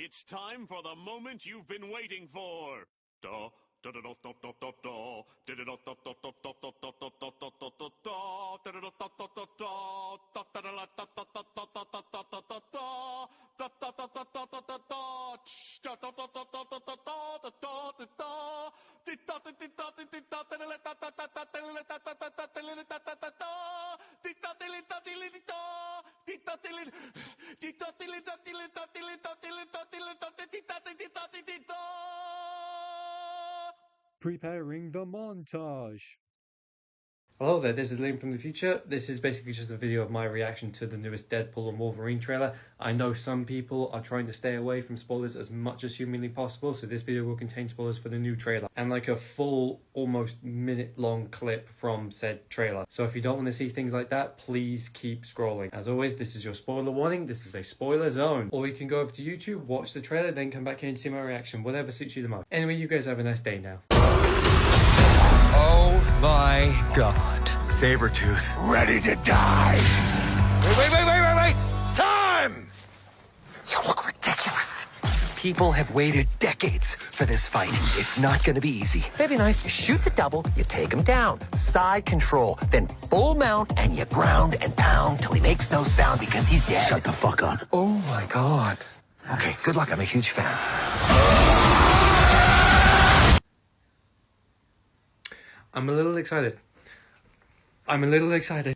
It's time for the moment you've been waiting for. Da da da da da da da da. Da da da da da da da da da da da da da da da. Da da da da da da da. Da da da da da da da da da da da da da da. Da da da da da da da da. Da da da da da da da da da da da da. Di da di di da di di da da da da da da da da da da da da da da da da. Di da di li da di li di da. Di da di li di da di li da di li da di li da di li da di li da di da di da di di da. Preparing the montage. Hello there, this is Liam from the future. This is basically just a video of my reaction to the newest Deadpool and Wolverine trailer. I know some people are trying to stay away from spoilers as much as humanly possible, so this video will contain spoilers for the new trailer and like a full, almost minute-long clip from said trailer. So if you don't want to see things like that, please keep scrolling. As always, this is your spoiler warning. This is a spoiler zone. Or you can go over to YouTube, watch the trailer, then come back here and see my reaction, whatever suits you the most. Anyway, you guys have a nice day now. Oh my god. Sabretooth, ready to die! Wait! Time! You look ridiculous. People have waited decades for this fight. It's not gonna be easy. Baby knife, you shoot the double, you take him down. Side control, then full mount, and you ground and pound till he makes no sound because he's dead. Shut the fuck up. Oh my god. Okay, good luck. I'm a huge fan. I'm a little excited.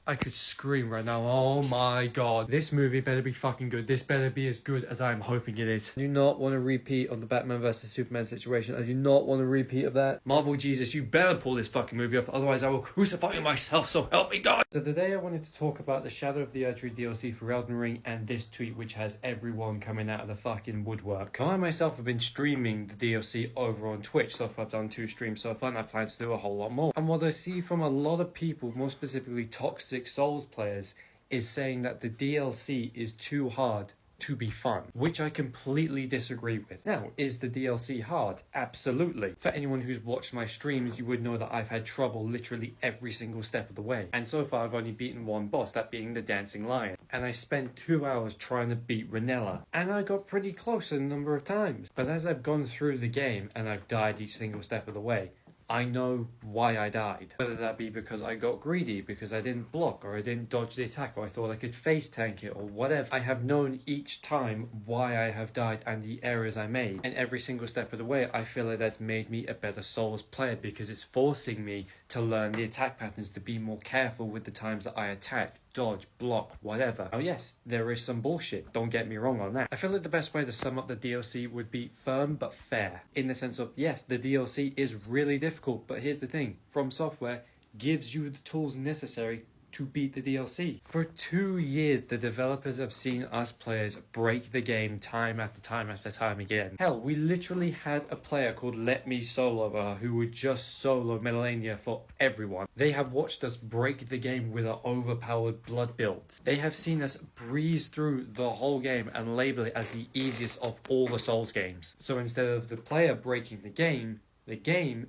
I could scream right now. Oh my god. This movie better be fucking good. This better be as good as I'm hoping it is. I do not want a repeat of the Batman vs Superman situation. I do not want a repeat of that. Marvel Jesus, you better pull this fucking movie off. Otherwise I will crucify you myself, so help me God. So today I wanted to talk about the Shadow of the Erdtree DLC for Elden Ring and this tweet which has everyone coming out of the fucking woodwork. I myself have been streaming the DLC over on Twitch. So far I've done 2 streams so far and I plan to do a whole lot more. And what I see from a lot of people, more specifically toxic Souls players, is saying that the DLC is too hard to be fun, which I completely disagree with. Now, is the DLC hard? Absolutely. For anyone who's watched my streams, you would know that I've had trouble literally every single step of the way. And so far I've only beaten one boss, that being the Dancing Lion. And I spent 2 hours trying to beat Renella. And I got pretty close a number of times. But as I've gone through the game and I've died each single step of the way, I know why I died. Whether that be because I got greedy, because I didn't block, or I didn't dodge the attack, or I thought I could face tank it, or whatever. I have known each time why I have died and the errors I made. And every single step of the way, I feel like that's made me a better Souls player because it's forcing me to learn the attack patterns, to be more careful with the times that I attack, dodge, block, whatever. Oh yes, there is some bullshit, don't get me wrong on that. I feel like the best way to sum up the DLC would be firm but fair. In the sense of, yes, the DLC is really difficult, but here's the thing, From Software gives you the tools necessary to beat the DLC. For 2 years, the developers have seen us players break the game time after time after time again. Hell, we literally had a player called Let Me Solo who would just solo Melania for everyone. They have watched us break the game with our overpowered blood builds. They have seen us breeze through the whole game and label it as the easiest of all the Souls games. So instead of the player breaking the game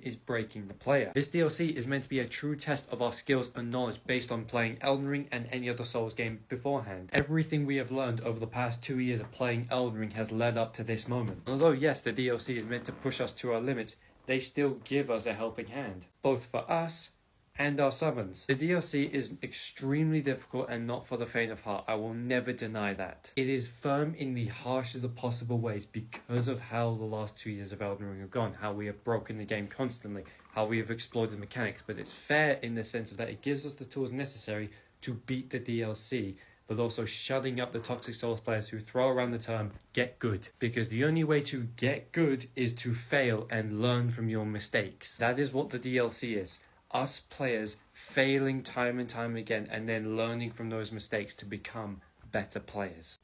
is breaking the player. This DLC is meant to be a true test of our skills and knowledge based on playing Elden Ring and any other Souls game beforehand. Everything we have learned over the past 2 years of playing Elden Ring has led up to this moment. Although yes, the DLC is meant to push us to our limits, they still give us a helping hand, both for us and our summons. The DLC is extremely difficult and not for the faint of heart. I will never deny that. It is firm in the harshest of possible ways because of how the last 2 years of Elden Ring have gone, how we have broken the game constantly, how we have exploited mechanics, but it's fair in the sense of that it gives us the tools necessary to beat the DLC, but also shutting up the toxic Souls players who throw around the term get good. Because the only way to get good is to fail and learn from your mistakes. That is what the DLC is. Us players failing time and time again and then learning from those mistakes to become better players.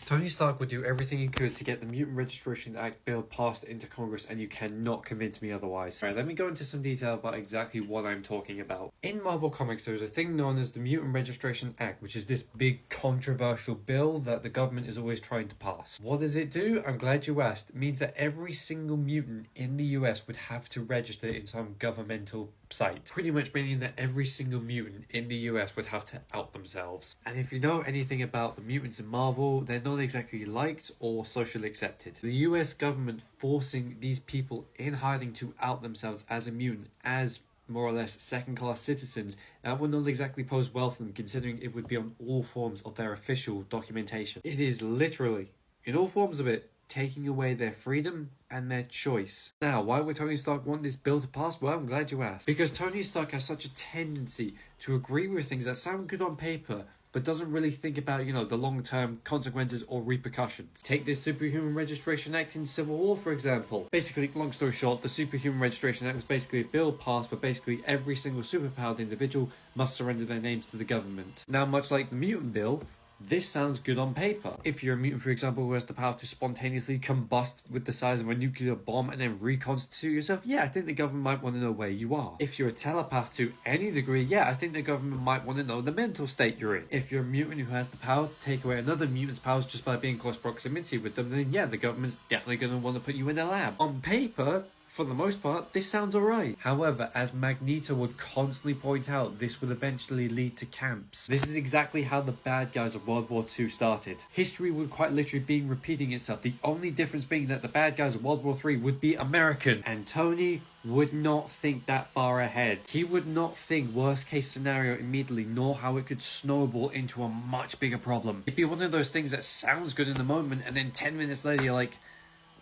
Tony Stark would do everything he could to get the Mutant Registration Act bill passed into Congress, and you cannot convince me otherwise. Alright, let me go into some detail about exactly what I'm talking about. In Marvel Comics, there's a thing known as the Mutant Registration Act, which is this big controversial bill that the government is always trying to pass. What does it do? I'm glad you asked. It means that every single mutant in the US would have to register in some governmental website, pretty much meaning that every single mutant in the US would have to out themselves. And if you know anything about the mutants in Marvel, they're not exactly liked or socially accepted. The US government forcing these people in hiding to out themselves as a mutant, as more or less second-class citizens, that would not exactly pose well for them, considering it would be on all forms of their official documentation. It is literally, in all forms of it, taking away their freedom and their choice. Now, why would Tony Stark want this bill to pass? Well, I'm glad you asked. Because Tony Stark has such a tendency to agree with things that sound good on paper, but doesn't really think about, the long-term consequences or repercussions. Take this Superhuman Registration Act in Civil War, for example. Basically, long story short, the Superhuman Registration Act was basically a bill passed where basically every single superpowered individual must surrender their names to the government. Now, much like the Mutant Bill, this sounds good on paper. If you're a mutant, for example, who has the power to spontaneously combust with the size of a nuclear bomb and then reconstitute yourself, yeah, I think the government might want to know where you are. If you're a telepath to any degree, yeah, I think the government might want to know the mental state you're in. If you're a mutant who has the power to take away another mutant's powers just by being in close proximity with them, then yeah, the government's definitely going to want to put you in a lab. On paper, for the most part, this sounds alright. However, as Magneto would constantly point out, this would eventually lead to camps. This is exactly how the bad guys of World War II started. History would quite literally be repeating itself, the only difference being that the bad guys of World War III would be American. And Tony would not think that far ahead. He would not think worst case scenario immediately, nor how it could snowball into a much bigger problem. It'd be one of those things that sounds good in the moment, and then 10 minutes later you're like,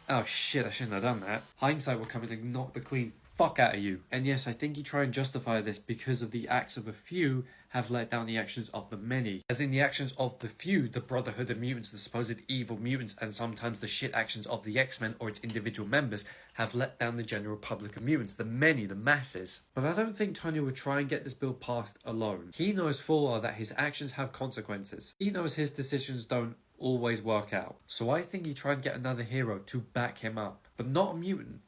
oh shit, I shouldn't have done that. Hindsight will come in and knock the clean fuck out of you. And yes, I think you try and justify this because of the acts of a few have let down the actions of the many. As in the actions of the few, the Brotherhood of Mutants, the supposed evil mutants, and sometimes the shit actions of the X-Men or its individual members have let down the general public of mutants, the many, the masses. But I don't think Tony would try and get this bill passed alone. He knows full well that his actions have consequences. He knows his decisions don't always work out. So I think he tried to get another hero to back him up. But not a mutant.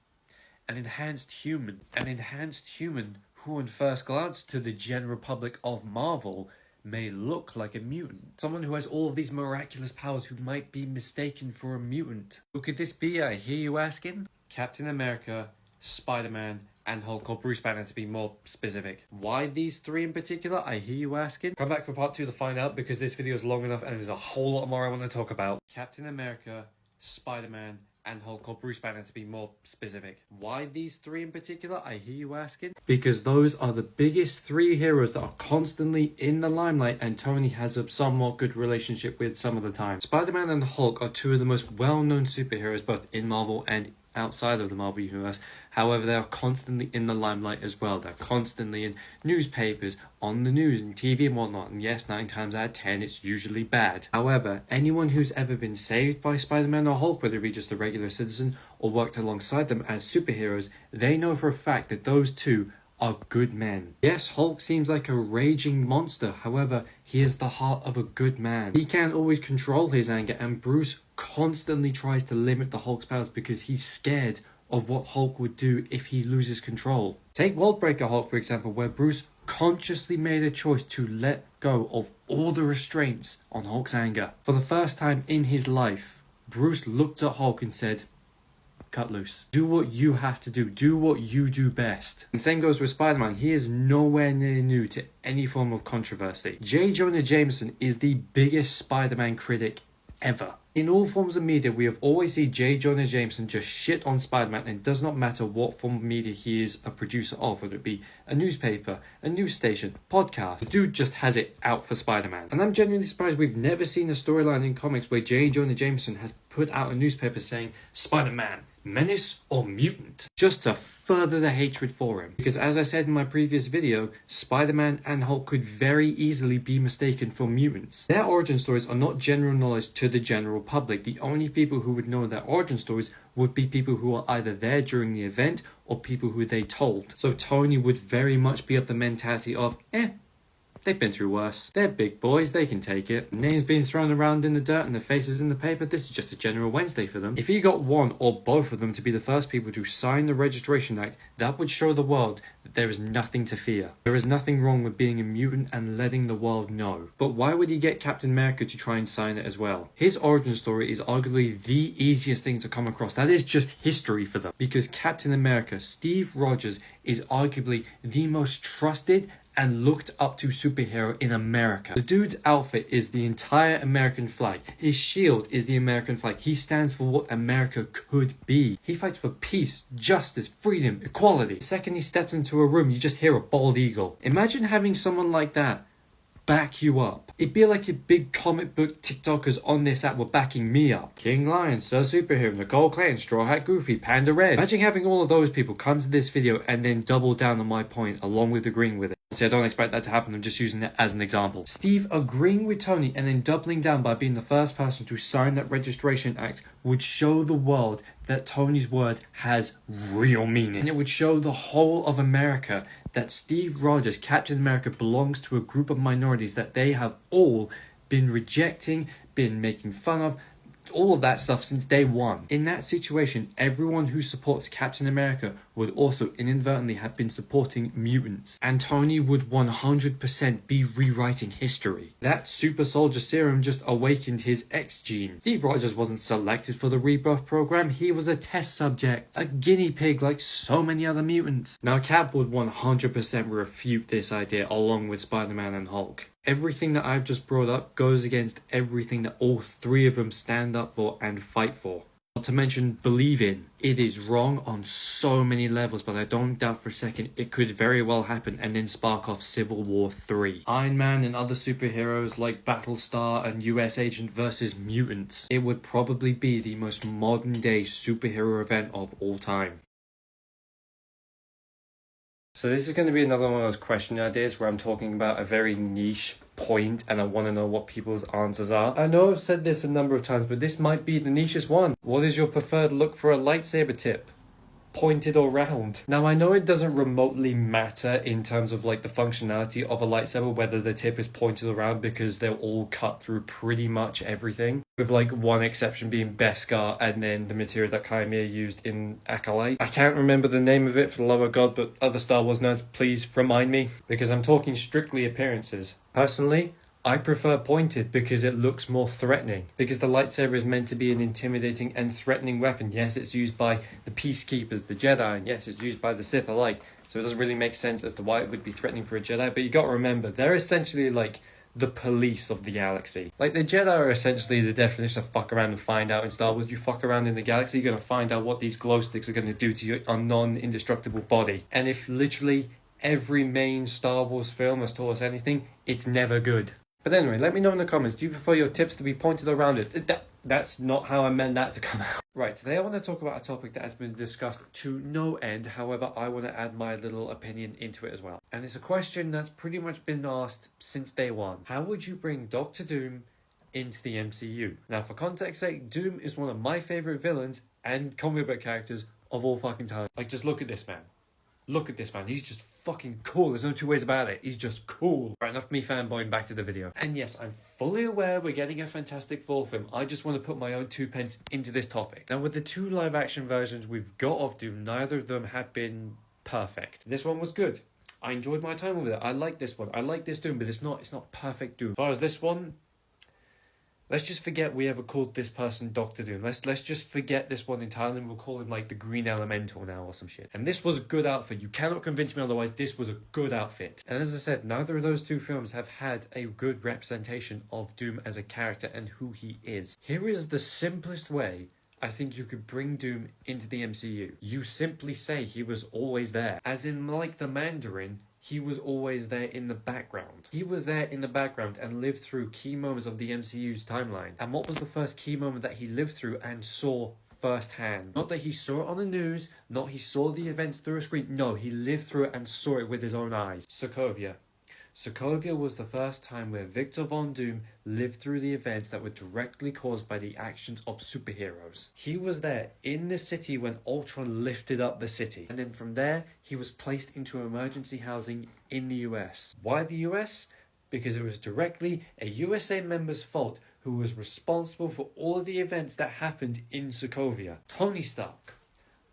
An enhanced human. An enhanced human who on first glance to the general public of Marvel may look like a mutant. Someone who has all of these miraculous powers who might be mistaken for a mutant. Who could this be, I hear you asking? Captain America, Spider-Man, and Hulk, or Bruce Banner to be more specific. Why these three in particular, I hear you asking? Come back for part 2 to find out, because this video is long enough and there's a whole lot more I want to talk about. Captain America, Spider-Man, and Hulk, or Bruce Banner to be more specific. Why these three in particular, I hear you asking? Because those are the biggest three heroes that are constantly in the limelight, and Tony has a somewhat good relationship with some of the time. Spider-Man and Hulk are two of the most well-known superheroes both in Marvel and outside of the Marvel Universe. However, they are constantly in the limelight as well. They're constantly in newspapers, on the news and TV and whatnot. And yes, 9 times out of 10, it's usually bad. However, anyone who's ever been saved by Spider-Man or Hulk, whether it be just a regular citizen or worked alongside them as superheroes, they know for a fact that those two are good men. Yes, Hulk seems like a raging monster. However, he is the heart of a good man. He can't always control his anger, and Bruce constantly tries to limit the Hulk's powers because he's scared of what Hulk would do if he loses control. Take Worldbreaker Hulk, for example, where Bruce consciously made a choice to let go of all the restraints on Hulk's anger. For the first time in his life, Bruce looked at Hulk and said, cut loose. Do what you have to do. Do what you do best. And same goes with Spider-Man. He is nowhere near new to any form of controversy. J. Jonah Jameson is the biggest Spider-Man critic ever. In all forms of media, we have always seen J. Jonah Jameson just shit on Spider-Man, and it does not matter what form of media he is a producer of, whether it be a newspaper, a news station, podcast. The dude just has it out for Spider-Man. And I'm genuinely surprised we've never seen a storyline in comics where J. Jonah Jameson has put out a newspaper saying, Spider-Man, menace or mutant, just to further the hatred for him. Because as I said in my previous video, Spider-Man and Hulk could very easily be mistaken for mutants. Their origin stories are not general knowledge to the general public. The only people who would know their origin stories would be people who are either there during the event or people who they told. So Tony would very much be of the mentality of, They've been through worse. They're big boys, they can take it. Names being thrown around in the dirt and their faces in the paper, this is just a general Wednesday for them. If he got one or both of them to be the first people to sign the Registration Act, that would show the world that there is nothing to fear. There is nothing wrong with being a mutant and letting the world know. But why would he get Captain America to try and sign it as well? His origin story is arguably the easiest thing to come across. That is just history for them. Because Captain America, Steve Rogers, is arguably the most trusted and looked up to superhero in America. The dude's outfit is the entire American flag. His shield is the American flag. He stands for what America could be. He fights for peace, justice, freedom, equality. The second he steps into a room, you just hear a bald eagle. Imagine having someone like that back you up. It'd be like your big comic book TikTokers on this app were backing me up. King Lion, Sir Superhero, Nicole Clayton, Straw Hat Goofy, Panda Red. Imagine having all of those people come to this video and then double down on my point along with agreeing with it. See, I don't expect that to happen, I'm just using that as an example. Steve agreeing with Tony and then doubling down by being the first person to sign that Registration Act would show the world that Tony's word has real meaning. And it would show the whole of America that Steve Rogers, Captain America, belongs to a group of minorities that they have all been rejecting, been making fun of, all of that stuff since day one. In that situation, everyone who supports Captain America would also inadvertently have been supporting mutants. And Tony would 100% be rewriting history. That super soldier serum just awakened his X gene. Steve Rogers wasn't selected for the rebirth program, he was a test subject, a guinea pig like so many other mutants. Now Cap would 100% refute this idea along with Spider-Man and Hulk. Everything that I've just brought up goes against everything that all three of them stand up for and fight for. Not to mention believe in. It is wrong on so many levels, but I don't doubt for a second it could very well happen and then spark off Civil War 3. Iron Man and other superheroes like Battlestar and US Agent versus mutants. It would probably be the most modern day superhero event of all time. So this is going to be another one of those question ideas where I'm talking about a very niche point and I want to know what people's answers are. I know I've said this a number of times, but this might be the nichest one. What is your preferred look for a lightsaber tip? Pointed or round? Now I know it doesn't remotely matter in terms of like the functionality of a lightsaber whether the tip is pointed or round because they'll all cut through pretty much everything, with like one exception being Beskar and then the material that Chimera used in Acolyte. I can't remember the name of it for the love of God, but other Star Wars nerds please remind me because I'm talking strictly appearances. Personally, I prefer pointed because it looks more threatening. Because the lightsaber is meant to be an intimidating and threatening weapon. Yes, it's used by the Peacekeepers, the Jedi, and yes, it's used by the Sith alike. So it doesn't really make sense as to why it would be threatening for a Jedi. But you gotta remember, they're essentially like the police of the galaxy. Like the Jedi are essentially the definition of fuck around and find out in Star Wars. You fuck around in the galaxy, you're gonna find out what these glow sticks are gonna do to your non-indestructible body. And if literally every main Star Wars film has taught us anything, it's never good. But anyway, let me know in the comments, do you prefer your tips to be pointed or rounded? That's not how I meant that to come out. Right, today I want to talk about a topic that has been discussed to no end. However, I want to add my little opinion into it as well. And it's a question that's pretty much been asked since day one. How would you bring Doctor Doom into the MCU? Now, for context sake, Doom is one of my favourite villains and comic book characters of all fucking time. Like, just look at this man. Look at this man, he's just fucking cool. There's no two ways about it. He's just cool. Right, enough of me fanboying, back to the video. And yes, I'm fully aware we're getting a Fantastic Four film. I just want to put my own 2 pence into this topic. Now, with the 2 live action versions we've got of Doom, neither of them have been perfect. This one was good. I enjoyed my time with it. I like this one. I like this Doom, but it's not perfect Doom. As far as this one, let's just forget we ever called this person Doctor Doom. Let's just forget this one entirely and we'll call him like the Green Elemental now or some shit. And this was a good outfit. You cannot convince me otherwise. This was a good outfit. And as I said, neither of those 2 films have had a good representation of Doom as a character and who he is. Here is the simplest way I think you could bring Doom into the MCU. You simply say he was always there. As in, like the Mandarin, he was always there in the background. He was there in the background and lived through key moments of the MCU's timeline. And what was the first key moment that he lived through and saw firsthand? Not that he saw it on the news, not he saw the events through a screen. No, he lived through it and saw it with his own eyes. Sokovia. Sokovia was the first time where Victor Von Doom lived through the events that were directly caused by the actions of superheroes. He was there in the city when Ultron lifted up the city. And then from there, he was placed into emergency housing in the US. Why the US? because it was directly a USA member's fault who was responsible for all of the events that happened in Sokovia. Tony Stark,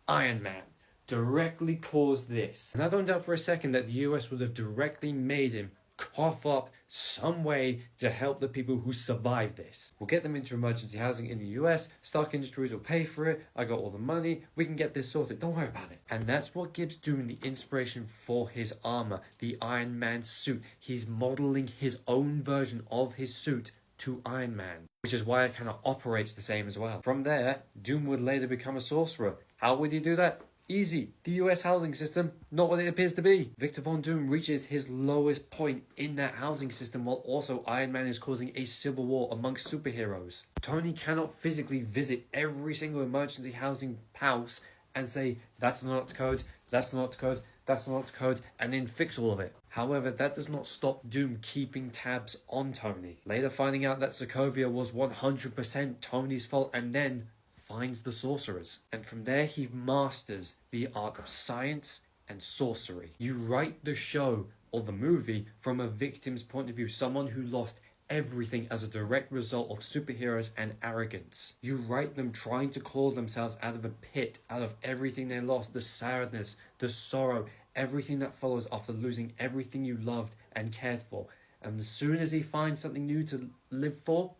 Iron Man, directly caused this. And I don't doubt for a second that the US would have directly made him cough up some way to help the people who survived this. We'll get them into emergency housing in the US, Stark Industries will pay for it, I got all the money, we can get this sorted, don't worry about it. And that's what gives Doom the inspiration for his armor, the Iron Man suit. He's modeling his own version of his suit to Iron Man, which is why it kind of operates the same as well. From there, Doom would later become a sorcerer. How would he do that? Easy. The US housing system, not what it appears to be. Victor Von Doom reaches his lowest point in that housing system while also Iron Man is causing a civil war amongst superheroes. Tony cannot physically visit every single emergency housing house and say, that's not the code, that's not the code, that's not the code, and then fix all of it. However, that does not stop Doom keeping tabs on Tony. Later finding out that Sokovia was 100% Tony's fault and then finds the sorcerers. And from there he masters the art of science and sorcery. You write the show or the movie from a victim's point of view, someone who lost everything as a direct result of superheroes and arrogance. You write them trying to claw themselves out of a pit, out of everything they lost, the sadness, the sorrow, everything that follows after losing everything you loved and cared for. And as soon as he finds something new to live for,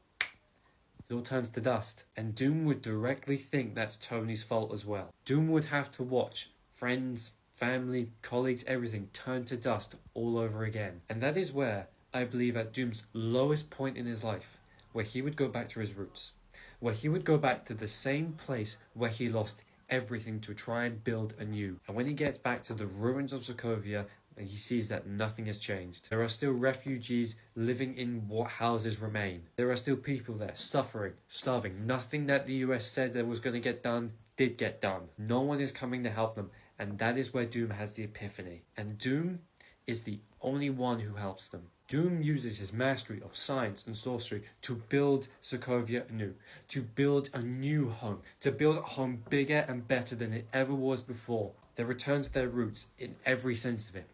it all turns to dust. And Doom would directly think that's Tony's fault as well. Doom would have to watch friends, family, colleagues, everything turn to dust all over again. And that is where I believe at Doom's lowest point in his life, where he would go back to his roots, where he would go back to the same place where he lost everything to try and build anew. And when he gets back to the ruins of Sokovia, he sees that nothing has changed. There are still refugees living in what houses remain. There are still people there suffering, starving. Nothing that the US said that was going to get done did get done. No one is coming to help them. And that is where Doom has the epiphany. And Doom is the only one who helps them. Doom uses his mastery of science and sorcery to build Sokovia anew, to build a new home, to build a home bigger and better than it ever was before. They return to their roots in every sense of it.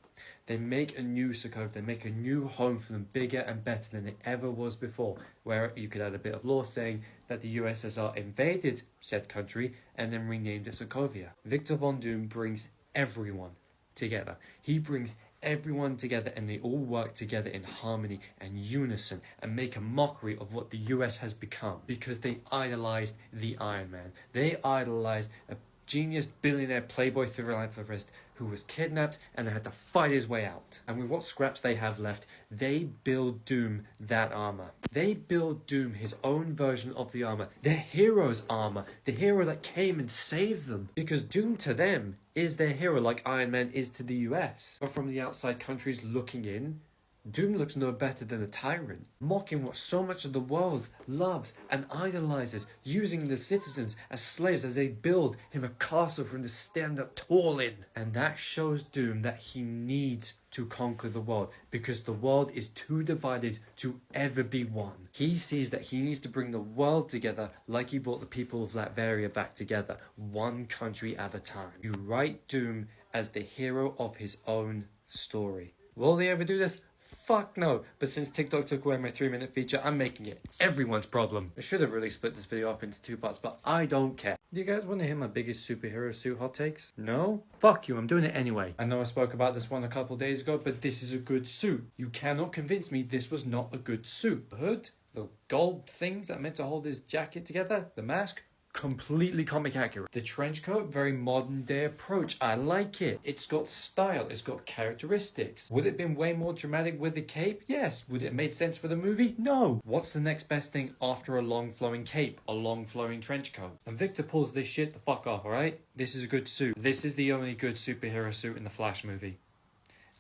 They make a new Sokovia, they make a new home for them, bigger and better than it ever was before, where you could add a bit of lore saying that the USSR invaded said country and then renamed it Sokovia. Victor Von Doom brings everyone together. He brings everyone together and they all work together in harmony and unison and make a mockery of what the US has become because they idolized the Iron Man. They idolized a genius billionaire playboy philanthropist who was kidnapped and had to fight his way out. And with what scraps they have left, they build Doom that armor. They build Doom his own version of the armor, their hero's armor, the hero that came and saved them. Because Doom to them is their hero like Iron Man is to the US. But from the outside countries looking in, Doom looks no better than a tyrant, mocking what so much of the world loves and idolizes, using the citizens as slaves as they build him a castle for him to stand up tall in. And that shows Doom that he needs to conquer the world because the world is too divided to ever be one. He sees that he needs to bring the world together like he brought the people of Latveria back together, one country at a time. You write Doom as the hero of his own story. Will they ever do this? Fuck no, but since TikTok took away my 3-minute feature, I'm making it everyone's problem. I should have really split this video up into 2 parts, but I don't care. Do you guys want to hear my biggest superhero suit hot takes? No? Fuck you, I'm doing it anyway. I know I spoke about this one a couple days ago, but this is a good suit. You cannot convince me this was not a good suit. The hood, the gold things that are meant to hold his jacket together, the mask, completely comic accurate. The trench coat, very modern day approach. I like it. It's got style. It's got characteristics. Would it have been way more dramatic with the cape? Yes. Would it have made sense for the movie? No. What's the next best thing after a long flowing cape? A long flowing trench coat. And Victor pulls this shit the fuck off, alright? This is a good suit. This is the only good superhero suit in the Flash movie.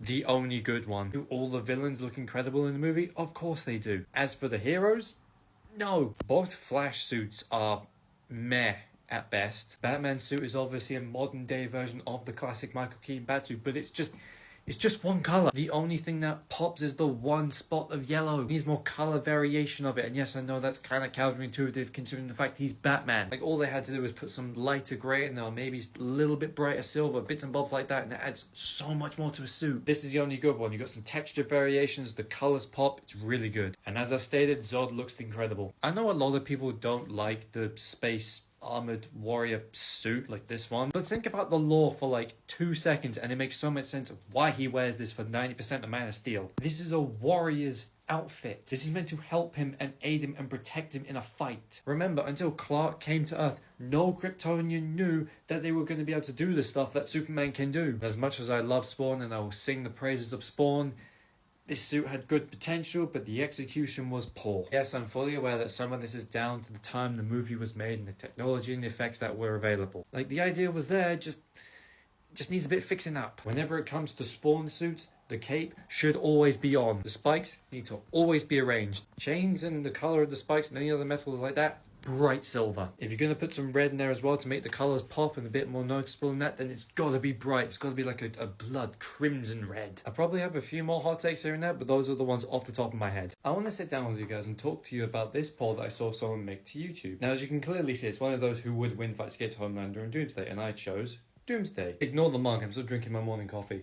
The only good one. Do all the villains look incredible in the movie? Of course they do. As for the heroes? No. Both Flash suits are meh at best. Batman's suit is obviously a modern day version of the classic Michael Keaton Batsuit, but it's just, It's just one color. The only thing that pops is the one spot of yellow. It needs more color variation of it. And yes, I know that's kind of counterintuitive considering the fact he's Batman. Like, all they had to do was put some lighter gray in there, maybe a little bit brighter silver, bits and bobs like that, and it adds so much more to a suit. This is the only good one. You got some texture variations, the colors pop, it's really good. And as I stated, Zod looks incredible. I know a lot of people don't like the space armored warrior suit like this one, but think about the lore for like 2 seconds and it makes so much sense of why he wears this for 90% of Man of Steel. This is a warrior's outfit. This is meant to help him and aid him and protect him in a fight. Remember, until Clark came to Earth, no Kryptonian knew that they were going to be able to do the stuff that Superman can do. As much as I love Spawn and I will sing the praises of Spawn, this suit had good potential, but the execution was poor. Yes, I'm fully aware that some of this is down to the time the movie was made and the technology and the effects that were available. Like, the idea was there, just needs a bit fixing up. Whenever it comes to Spawn suits, the cape should always be on. The spikes need to always be arranged. Chains and the color of the spikes and any other metals like that, bright silver. If you're going to put some red in there as well to make the colors pop and a bit more noticeable in that, then it's got to be bright. It's got to be like a blood crimson red. I probably have a few more hot takes here and there, but those are the ones off the top of my head. I want to sit down with you guys and talk to you about this poll that I saw someone make to YouTube. Now, as you can clearly see, it's one of those who would win fights against Homelander and Doomsday, and I chose Doomsday. Ignore the mug, I'm still drinking my morning coffee.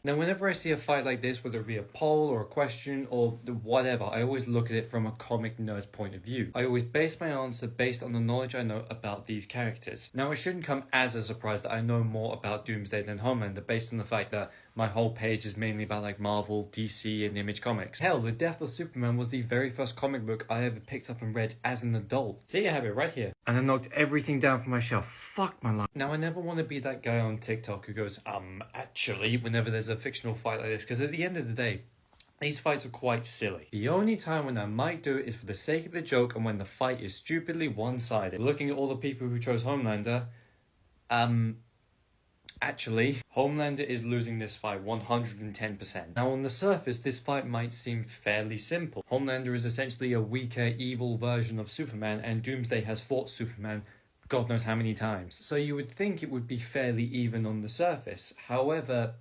Now, whenever I see a fight like this, whether it be a poll or a question or whatever, I always look at it from a comic nerd's point of view. I always base my answer based on the knowledge I know about these characters. Now, it shouldn't come as a surprise that I know more about Doomsday than Homelander, based on the fact that my whole page is mainly about like Marvel, DC, and Image Comics. Hell, The Death of Superman was the very first comic book I ever picked up and read as an adult. See, I have it right here. And I knocked everything down from my shelf. Fuck my life. Now, I never want to be that guy on TikTok who goes, actually, whenever there's a fictional fight like this, because at the end of the day, these fights are quite silly. The only time when I might do it is for the sake of the joke and when the fight is stupidly one-sided. Looking at all the people who chose Homelander, actually, Homelander is losing this fight 110%. Now, on the surface, this fight might seem fairly simple. Homelander is essentially a weaker, evil version of Superman, and Doomsday has fought Superman God knows how many times. So you would think it would be fairly even on the surface. However,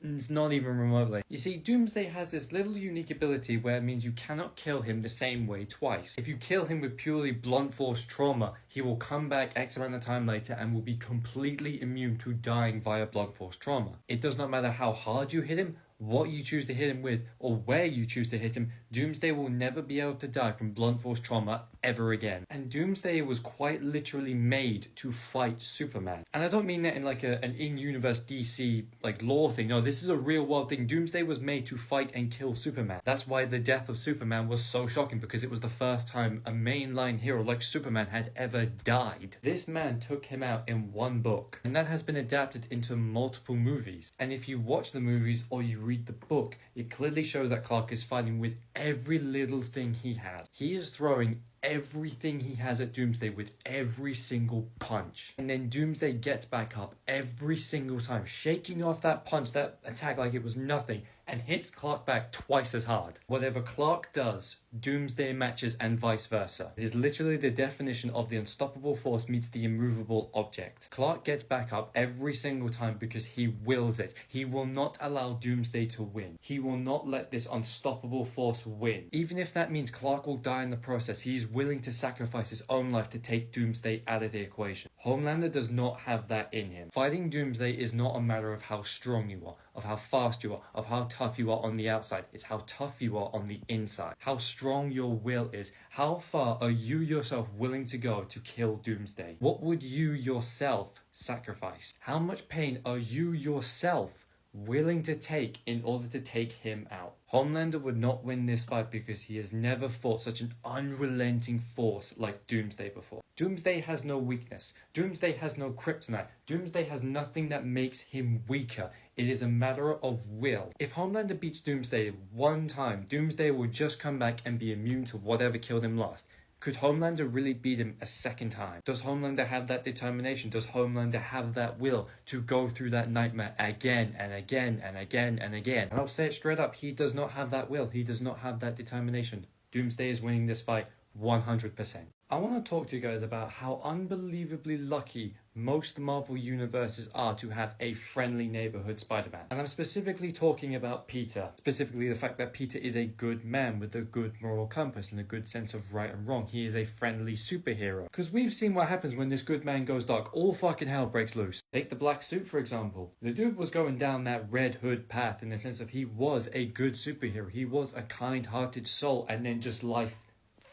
it's not even remotely. You see, Doomsday has this little unique ability where it means you cannot kill him the same way twice. If you kill him with purely blunt force trauma, he will come back X amount of time later and will be completely immune to dying via blunt force trauma. It does not matter how hard you hit him, what you choose to hit him with, or where you choose to hit him, Doomsday will never be able to die from blunt force trauma ever again. And Doomsday was quite literally made to fight Superman. And I don't mean that in like an in-universe DC like lore thing. No, this is a real world thing. Doomsday was made to fight and kill Superman. That's why the death of Superman was so shocking, because it was the first time a mainline hero like Superman had ever died. This man took him out in one book, and that has been adapted into multiple movies. And if you watch the movies or you read the book, it clearly shows that Clark is fighting with every little thing he has. He is throwing everything he has at Doomsday with every single punch. And then Doomsday gets back up every single time, shaking off that punch, that attack like it was nothing, and hits Clark back twice as hard. Whatever Clark does, Doomsday matches, and vice versa. It is literally the definition of the unstoppable force meets the immovable object. Clark gets back up every single time because he wills it. He will not allow Doomsday to win. He will not let this unstoppable force win. Even if that means Clark will die in the process, he is willing to sacrifice his own life to take Doomsday out of the equation. Homelander does not have that in him. Fighting Doomsday is not a matter of how strong you are, of how fast you are, of how tough you are on the outside. It's how tough you are on the inside. How strong your will is. How far are you yourself willing to go to kill Doomsday? What would you yourself sacrifice? How much pain are you yourself willing to take in order to take him out? Homelander would not win this fight because he has never fought such an unrelenting force like Doomsday before. Doomsday has no weakness. Doomsday has no kryptonite. Doomsday has nothing that makes him weaker. It is a matter of will. If Homelander beats Doomsday one time, Doomsday will just come back and be immune to whatever killed him last. Could Homelander really beat him a second time? Does Homelander have that determination? Does Homelander have that will to go through that nightmare again and again and again and again? And I'll say it straight up, he does not have that will. He does not have that determination. Doomsday is winning this fight 100%. I want to talk to you guys about how unbelievably lucky most Marvel universes are to have a friendly neighborhood Spider-Man. And I'm specifically talking about Peter. Specifically the fact that Peter is a good man with a good moral compass and a good sense of right and wrong. He is a friendly superhero. Because we've seen what happens when this good man goes dark. All fucking hell breaks loose. Take the black suit, for example. The dude was going down that Red Hood path in the sense of he was a good superhero. He was a kind-hearted soul, and then just life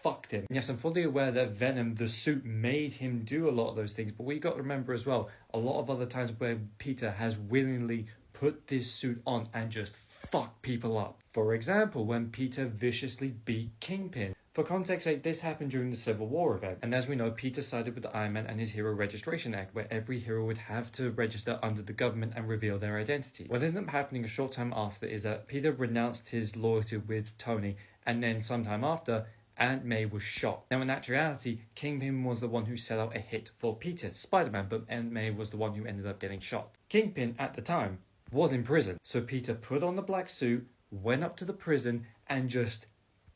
fucked him. Yes, I'm fully aware that Venom, the suit, made him do a lot of those things, but we got to remember as well, a lot of other times where Peter has willingly put this suit on and just fucked people up. For example, when Peter viciously beat Kingpin. For context sake, this happened during the Civil War event, and as we know, Peter sided with the Iron Man and his Hero Registration Act, where every hero would have to register under the government and reveal their identity. What ended up happening a short time after is that Peter renounced his loyalty with Tony, and then sometime after, Aunt May was shot. Now in actuality, Kingpin was the one who set out a hit for Peter, Spider-Man, but Aunt May was the one who ended up getting shot. Kingpin, at the time, was in prison, so Peter put on the black suit, went up to the prison, and just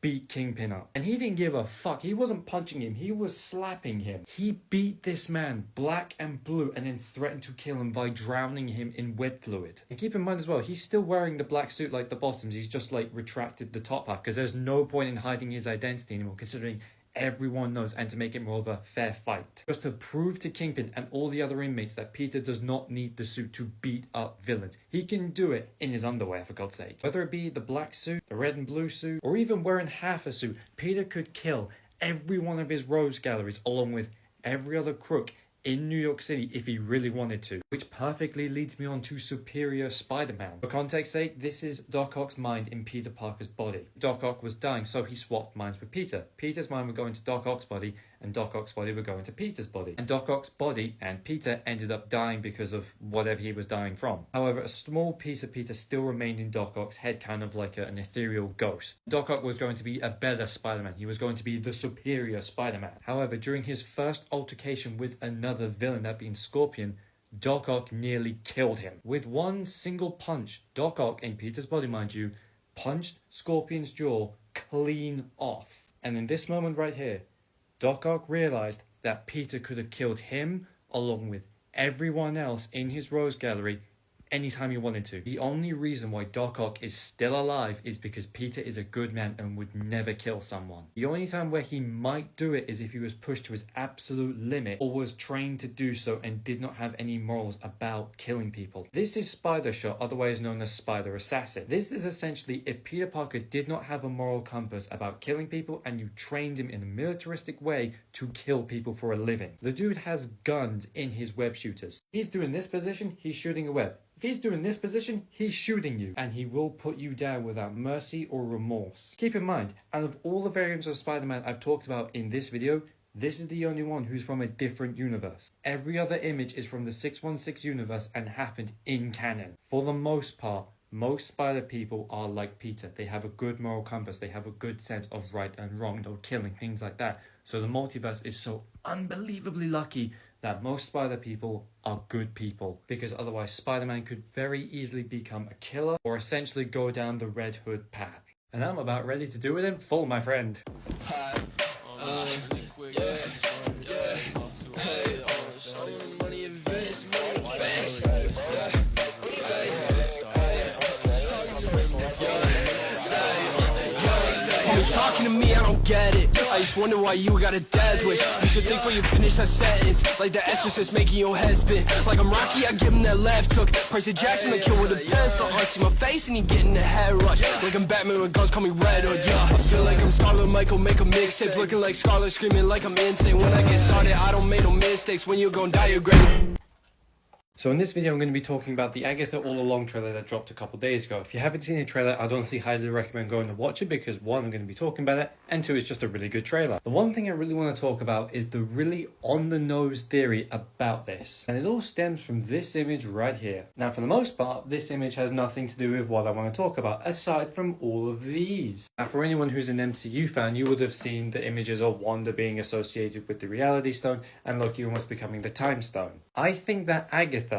beat Kingpin up. And he didn't give a fuck. He wasn't punching him, he was slapping him. He beat this man black and blue and then threatened to kill him by drowning him in wet fluid. And keep in mind as well, he's still wearing the black suit like the bottoms, he's just like retracted the top half because there's no point in hiding his identity anymore, considering everyone knows, and to make it more of a fair fight. Just to prove to Kingpin and all the other inmates that Peter does not need the suit to beat up villains. He can do it in his underwear, for God's sake. Whether it be the black suit, the red and blue suit, or even wearing half a suit, Peter could kill every one of his rogues galleries along with every other crook in New York City if he really wanted to. Which perfectly leads me on to Superior Spider-Man. For context sake, this is Doc Ock's mind in Peter Parker's body. Doc Ock was dying, so he swapped minds with Peter. Peter's mind would go into Doc Ock's body, and Doc Ock's body would go into Peter's body. And Doc Ock's body and Peter ended up dying because of whatever he was dying from. However, a small piece of Peter still remained in Doc Ock's head, kind of like an ethereal ghost. Doc Ock was going to be a better Spider-Man. He was going to be the superior Spider-Man. However, during his first altercation with another villain, that being Scorpion, Doc Ock nearly killed him. With one single punch, Doc Ock, in Peter's body mind you, punched Scorpion's jaw clean off. And in this moment right here, Doc Ock realized that Peter could have killed him along with everyone else in his Rose Gallery anytime he wanted to. The only reason why Doc Ock is still alive is because Peter is a good man and would never kill someone. The only time where he might do it is if he was pushed to his absolute limit or was trained to do so and did not have any morals about killing people. This is Spider-Shot, otherwise known as Spider Assassin. This is essentially if Peter Parker did not have a moral compass about killing people and you trained him in a militaristic way to kill people for a living. The dude has guns in his web shooters. He's doing this position, he's shooting a web. If he's doing this position, he's shooting you, and he will put you down without mercy or remorse. Keep in mind, out of all the variants of Spider-Man I've talked about in this video, this is the only one who's from a different universe. Every other image is from the 616 universe and happened in canon. For the most part, most Spider people are like Peter. They have a good moral compass, they have a good sense of right and wrong, no killing, things like that. So the multiverse is so unbelievably lucky that most Spider people are good people, because otherwise Spider-Man could very easily become a killer or essentially go down the Red Hood path. And I'm about ready to do it in full, my friend. Talking to me, I don't get it. I just wonder why you got a death wish. You should think before you finish that sentence. Like the exorcist making your head spin. Like I'm Rocky, I give him that left hook. Percy Jackson, I kill with a pencil. I see my face and he getting the head rush. Like I'm Batman with guns, call me Red Hood, yeah. I feel like I'm Scarlet Michael, make a mixtape. Looking like Scarlet, screaming like I'm insane. When I get started, I don't make no mistakes. When you gon' die, you're great. So in this video, I'm going to be talking about the Agatha All Along trailer that dropped a couple days ago. If you haven't seen the trailer, I'd honestly highly recommend going to watch it because one, I'm going to be talking about it, and two, it's just a really good trailer. The one thing I really want to talk about is the really on-the-nose theory about this. And it all stems from this image right here. Now, for the most part, this image has nothing to do with what I want to talk about, aside from all of these. Now, for anyone who's an MCU fan, you would have seen the images of Wanda being associated with the Reality Stone and Loki almost becoming the Time Stone. I think that Agatha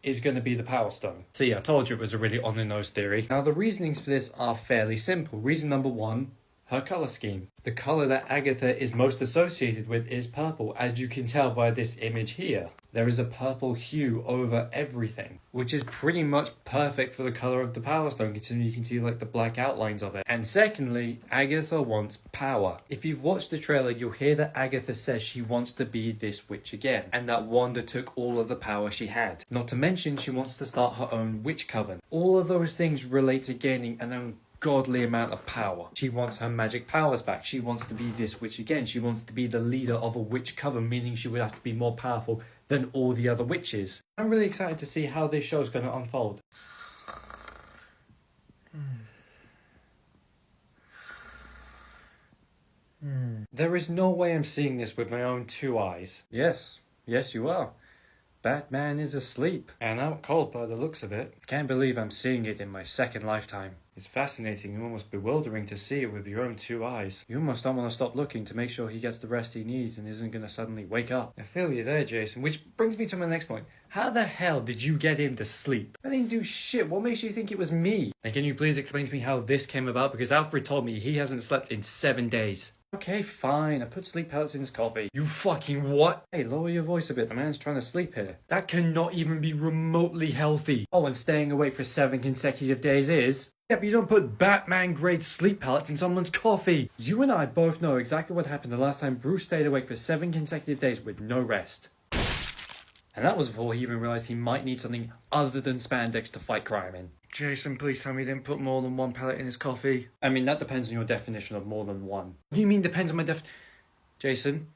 is going to be the Power Stone. So yeah, I told you it was a really on-the-nose theory. Now the reasonings for this are fairly simple. Reason number one, her colour scheme. The colour that Agatha is most associated with is purple, as you can tell by this image here. There is a purple hue over everything, which is pretty much perfect for the colour of the Power Stone, considering you can see like the black outlines of it. And secondly, Agatha wants power. If you've watched the trailer, you'll hear that Agatha says she wants to be this witch again, and that Wanda took all of the power she had. Not to mention, she wants to start her own witch coven. All of those things relate to gaining an ungodly amount of power. She wants her magic powers back. She wants to be this witch again. She wants to be the leader of a witch coven, meaning she would have to be more powerful than all the other witches. I'm really excited to see how this show's going to unfold. There is no way I'm seeing this with my own 2 eyes. Yes, you are. Batman is asleep and out cold by the looks of it. Can't believe I'm seeing it in my second lifetime. It's fascinating and almost bewildering to see it with your own 2 eyes. You almost don't want to stop looking to make sure he gets the rest he needs and isn't going to suddenly wake up. I feel you there, Jason, which brings me to my next point. How the hell did you get him to sleep? I didn't do shit. What makes you think it was me? And can you please explain to me how this came about? Because Alfred told me he hasn't slept in 7 days. Okay, fine. I put sleep pellets in his coffee. You fucking what? Hey, lower your voice a bit. The man's trying to sleep here. That cannot even be remotely healthy. Oh, and staying awake for 7 consecutive days is? Yeah, but you don't put Batman-grade sleep pellets in someone's coffee. You and I both know exactly what happened the last time Bruce stayed awake for 7 consecutive days with no rest. And that was before he even realised he might need something other than spandex to fight crime in. Jason, please tell me he didn't put more than 1 pellet in his coffee. I mean, that depends on your definition of more than 1. What do you mean depends on my Jason,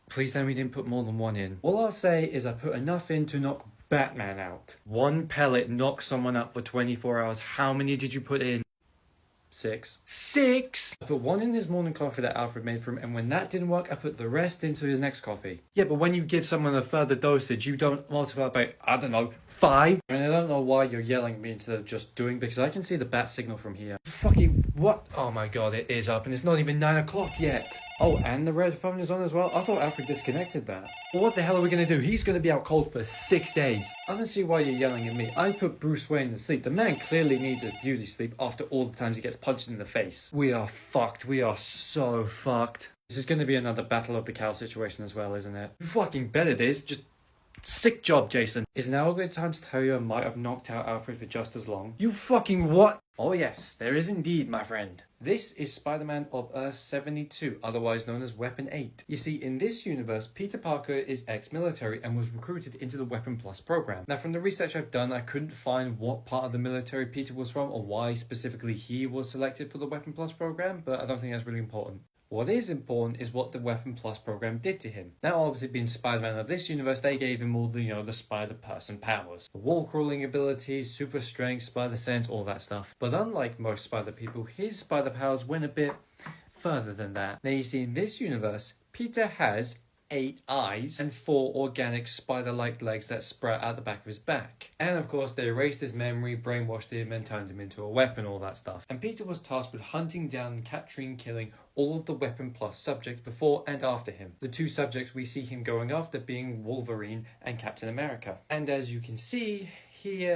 please tell me he didn't put more than 1 in. All I'll say is I put enough in to knock Batman out. 1 pellet knocks someone out for 24 hours. How many did you put in? 6. 6? I put 1 in his morning coffee that Alfred made for him, and when that didn't work, I put the rest into his next coffee. Yeah, but when you give someone a further dosage, you don't multiply by, I don't know, 5? I mean, I don't know why you're yelling at me instead of just doing, because I can see the bat signal from here. Fucking what? Oh my god, it is up, and it's not even 9 o'clock yet. Oh, and the red phone is on as well? I thought Alfred disconnected that. Well, what the hell are we going to do? He's going to be out cold for 6 days. I don't see why you're yelling at me. I put Bruce Wayne to sleep. The man clearly needs a beauty sleep after all the times he gets punched in the face. We are fucked. We are so fucked. This is going to be another battle of the cow situation as well, isn't it? You fucking bet it is. Just sick job, Jason. Is now a good time to tell you I might have knocked out Alfred for just as long? You fucking what? Oh yes, there is indeed, my friend. This is Spider-Man of Earth 72, otherwise known as Weapon 8. You see, in this universe, Peter Parker is ex-military and was recruited into the Weapon Plus program. Now, from the research I've done, I couldn't find what part of the military Peter was from or why specifically he was selected for the Weapon Plus program, but I don't think that's really important. What is important is what the Weapon Plus program did to him. Now, obviously, being Spider-Man of this universe, they gave him all the, the Spider-Person powers. The wall-crawling abilities, super strength, spider sense, all that stuff. But unlike most Spider people, his spider powers went a bit further than that. Now, you see, in this universe, Peter has 8 eyes and 4 organic spider-like legs that sprout out the back of his back. And of course, they erased his memory, brainwashed him, and turned him into a weapon, all that stuff. And Peter was tasked with hunting down, capturing, killing all of the Weapon Plus subjects before and after him. The 2 subjects we see him going after being Wolverine and Captain America. And as you can see, he,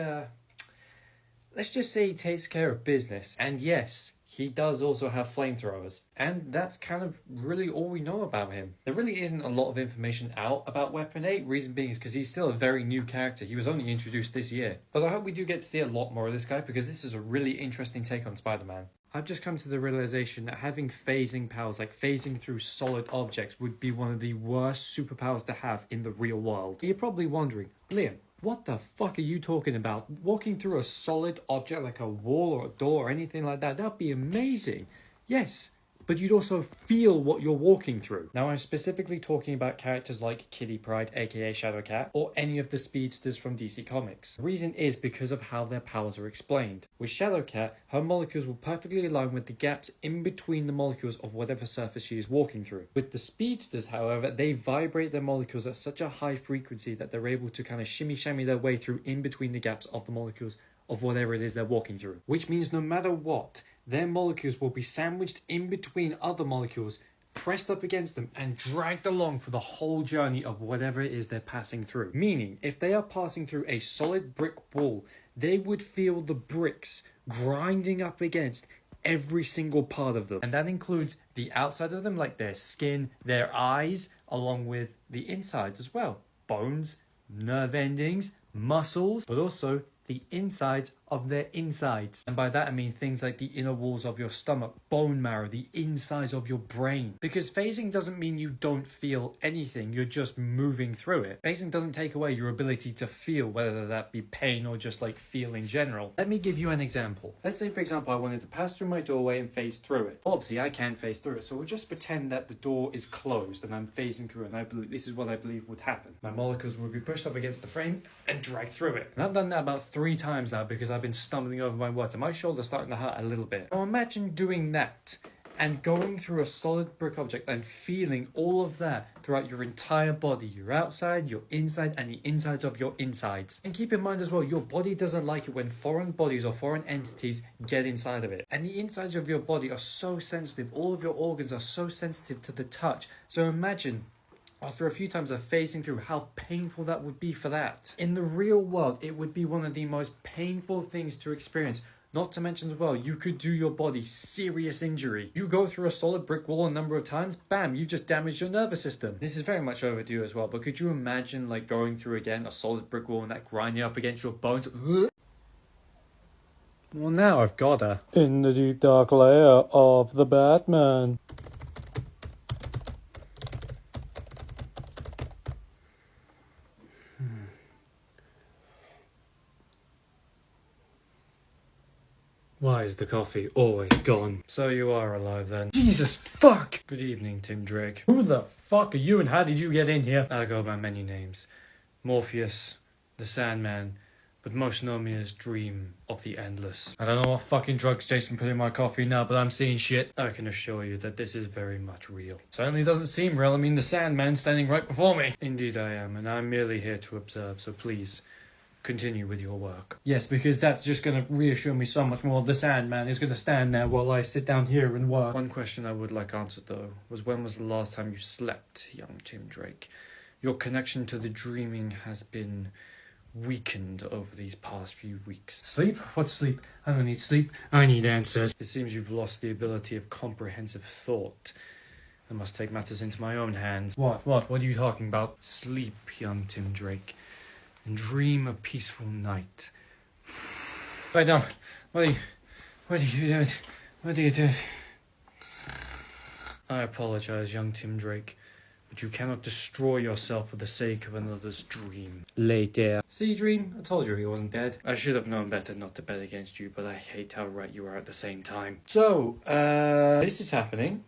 let's just say he takes care of business. And yes, he does also have flamethrowers. And that's kind of really all we know about him. There really isn't a lot of information out about Weapon 8. Reason being is because he's still a very new character. He was only introduced this year. But I hope we do get to see a lot more of this guy because this is a really interesting take on Spider-Man. I've just come to the realization that having phasing powers, like phasing through solid objects, would be one of the worst superpowers to have in the real world. You're probably wondering, Liam, what the fuck are you talking about? Walking through a solid object like a wall or a door or anything like that, that'd be amazing. Yes, but you'd also feel what you're walking through. Now, I'm specifically talking about characters like Kitty Pryde, aka Shadowcat, or any of the speedsters from DC Comics. The reason is because of how their powers are explained. With Shadowcat, her molecules will perfectly align with the gaps in between the molecules of whatever surface she is walking through. With the speedsters, however, they vibrate their molecules at such a high frequency that they're able to kind of shimmy-shammy their way through in between the gaps of the molecules of whatever it is they're walking through. Which means no matter what, their molecules will be sandwiched in between other molecules, pressed up against them, and dragged along for the whole journey of whatever it is they're passing through. Meaning, if they are passing through a solid brick wall, they would feel the bricks grinding up against every single part of them. And that includes the outside of them, like their skin, their eyes, along with the insides as well. Bones, nerve endings, muscles, but also the insides of their insides. And by that I mean things like the inner walls of your stomach, bone marrow, the insides of your brain. Because phasing doesn't mean you don't feel anything, you're just moving through it. Phasing doesn't take away your ability to feel, whether that be pain or just like feel in general. Let me give you an example. Let's say for example I wanted to pass through my doorway and phase through it. Obviously I can't phase through it, so we'll just pretend that the door is closed and I'm phasing through it, and I believe this is what I believe would happen. My molecules will be pushed up against the frame and dragged through it. And I've done that about 3 times now because I've been stumbling over my words and my shoulder's starting to hurt a little bit. Now imagine doing that and going through a solid brick object and feeling all of that throughout your entire body, your outside, your inside, and the insides of your insides. And keep in mind as well, your body doesn't like it when foreign bodies or foreign entities get inside of it. And the insides of your body are so sensitive, all of your organs are so sensitive to the touch. So imagine after a few times of phasing through how painful that would be for that. In the real world, it would be one of the most painful things to experience. Not to mention as well, you could do your body serious injury. You go through a solid brick wall a number of times, bam, you just damaged your nervous system. This is very much overdue as well, but could you imagine like going through again a solid brick wall and that grinding up against your bones? Well, now I've gotta. In the deep dark lair of the Batman. Why is the coffee always gone? So you are alive then. Jesus fuck! Good evening, Tim Drake. Who the fuck are you and how did you get in here? I go by many names. Morpheus, the Sandman, but most know me as Dream of the Endless. I don't know what fucking drugs Jason put in my coffee now, but I'm seeing shit. I can assure you that this is very much real. Certainly doesn't seem real. I mean, the Sandman's standing right before me. Indeed I am, and I'm merely here to observe, so please continue with your work. Yes, because that's just going to reassure me so much more. The Sandman is going to stand there while I sit down here and work. One question I would like answered though was, when was the last time you slept, young Tim Drake? Your connection to the dreaming has been weakened over these past few weeks. Sleep? What sleep? I don't need sleep. I need answers. It seems you've lost the ability of comprehensive thought. I must take matters into my own hands. What are you talking about? Sleep, young Tim Drake, and dream a peaceful night. Lie down. What are you doing? What are you doing? I apologize, young Tim Drake, but you cannot destroy yourself for the sake of another's dream. Later. See, Dream? I told you he wasn't dead. I should have known better not to bet against you, but I hate how right you are at the same time. So, this is happening,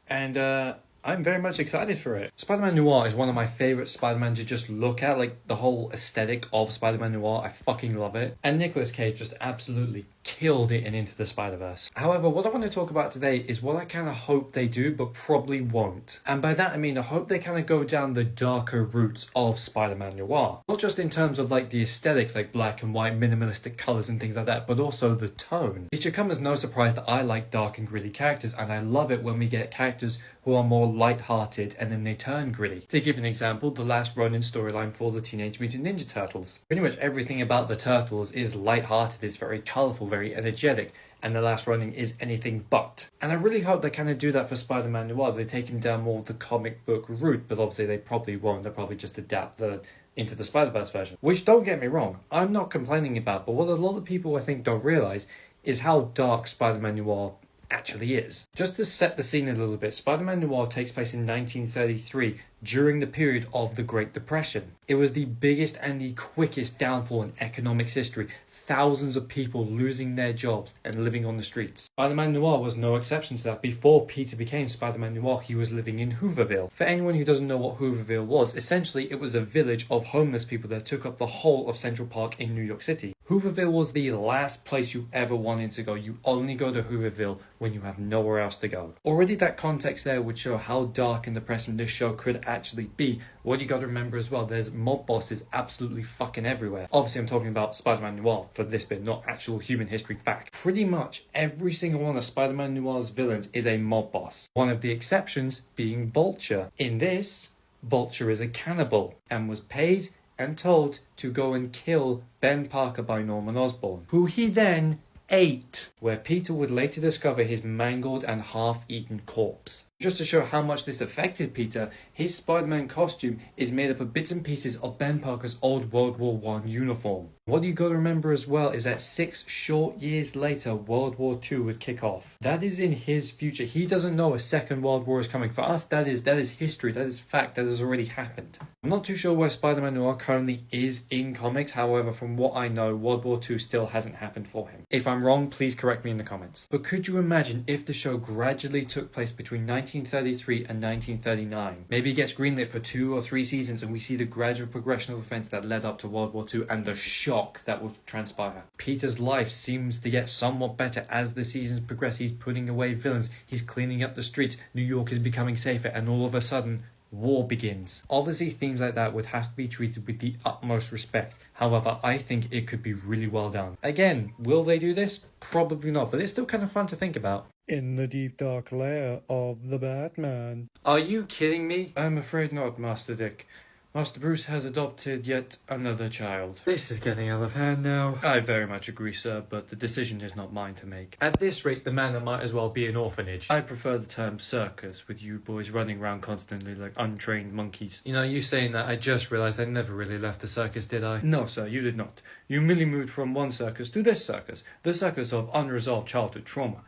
and I'm very much excited for it. Spider-Man Noir is one of my favourite Spider-Man to just look at, like the whole aesthetic of Spider-Man Noir. I fucking love it. And Nicolas Cage just absolutely killed it in Into the Spider-Verse. However, what I want to talk about today is what I kind of hope they do, but probably won't. And by that I mean I hope they kind of go down the darker routes of Spider-Man Noir. Not just in terms of like the aesthetics, like black and white, minimalistic colours and things like that, but also the tone. It should come as no surprise that I like dark and gritty characters, and I love it when we get characters who are more light-hearted and then they turn gritty. To give an example, the last Ronin storyline for the Teenage Mutant Ninja Turtles. Pretty much everything about the Turtles is light-hearted, it's very colourful, very energetic, and the last Ronin is anything but. And I really hope they kind of do that for Spider-Man Noir. They take him down more of the comic book route, but obviously they probably won't. They'll probably just adapt the Into the Spider-Verse version. Which, don't get me wrong, I'm not complaining about, but what a lot of people I think don't realise is how dark Spider-Man Noir actually is. Just to set the scene a little bit, Spider-Man Noir takes place in 1933 during the period of the Great Depression. It was the biggest and the quickest downfall in economics history. Thousands of people losing their jobs and living on the streets. Spider-Man Noir was no exception to that. Before Peter became Spider-Man Noir, he was living in Hooverville. For anyone who doesn't know what Hooverville was, essentially it was a village of homeless people that took up the whole of Central Park in New York City. Hooverville was the last place you ever wanted to go. You only go to Hooverville when you have nowhere else to go. Already that context there would show how dark and depressing this show could actually be. What you got to remember as well, there's mob bosses absolutely fucking everywhere. Obviously I'm talking about Spider-Man Noir for this bit, not actual human history fact. Pretty much every single one of Spider-Man Noir's villains is a mob boss. One of the exceptions being Vulture. In this, Vulture is a cannibal and was paid and told to go and kill Ben Parker by Norman Osborn, who he then 8, where Peter would later discover his mangled and half-eaten corpse. Just to show how much this affected Peter, his Spider-Man costume is made up of bits and pieces of Ben Parker's old World War I uniform. What you gotta remember as well is that 6 short years later, World War II would kick off. That is in his future. He doesn't know a second World War is coming. For us, that is history, that is fact, that has already happened. I'm not too sure where Spider-Man Noir currently is in comics, however, from what I know, World War II still hasn't happened for him. If I'm wrong, please correct me in the comments. But could you imagine if the show gradually took place between 1933 and 1939? Maybe it gets greenlit for 2 or 3 seasons and we see the gradual progression of events that led up to World War II and the shock that would transpire. Peter's life seems to get somewhat better as the seasons progress. He's putting away villains, he's cleaning up the streets, New York is becoming safer, and all of a sudden, war begins. Obviously, themes like that would have to be treated with the utmost respect. However, I think it could be really well done. Again, will they do this? Probably not, but it's still kind of fun to think about. In the deep dark lair of the Batman. Are you kidding me? I'm afraid not, Master Dick. Master Bruce has adopted yet another child. This is getting out of hand now. I very much agree, sir, but the decision is not mine to make. At this rate, the manor might as well be an orphanage. I prefer the term circus, with you boys running around constantly like untrained monkeys. You know, you saying that, I just realised I never really left the circus, did I? No, sir, you did not. You merely moved from one circus to this circus, the circus of unresolved childhood trauma.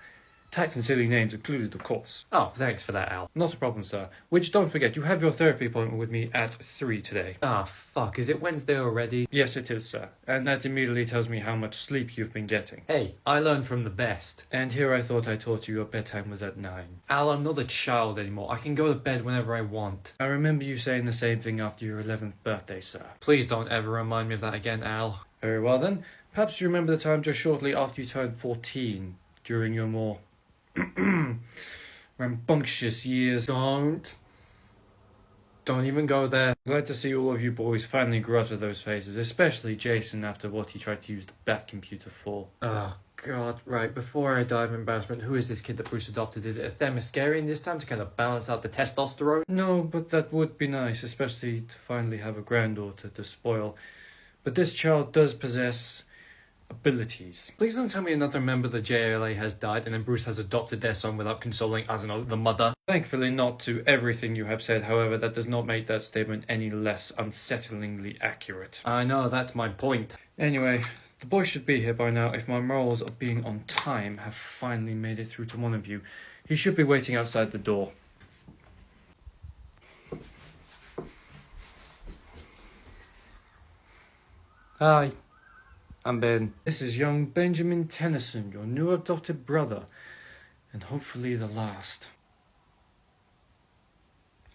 Tax and silly names included, of course. Oh, thanks for that, Al. Not a problem, sir. Which, don't forget, you have your therapy appointment with me at 3 today. Ah, fuck, is it Wednesday already? Yes, it is, sir. And that immediately tells me how much sleep you've been getting. Hey, I learned from the best. And here I thought I taught you your bedtime was at 9. Al, I'm not a child anymore. I can go to bed whenever I want. I remember you saying the same thing after your 11th birthday, sir. Please don't ever remind me of that again, Al. Very well then. Perhaps you remember the time just shortly after you turned 14, during your more rambunctious years. Don't even go there. Glad to see all of you boys finally grew out of those phases, especially Jason after what he tried to use the Bat computer for. Oh god, right, before I die of embarrassment, who is this kid that Bruce adopted? Is it a Themyscirian this time to kind of balance out the testosterone? No, but that would be nice, especially to finally have a granddaughter to spoil. But this child does possess abilities. Please don't tell me another member of the JLA has died and then Bruce has adopted their son without consoling, I don't know, the mother. Thankfully not to everything you have said, however, that does not make that statement any less unsettlingly accurate. I know, that's my point. Anyway, the boy should be here by now if my morals of being on time have finally made it through to one of you. He should be waiting outside the door. Hi. I'm Ben. This is young Benjamin Tennyson, your new adopted brother, and hopefully the last.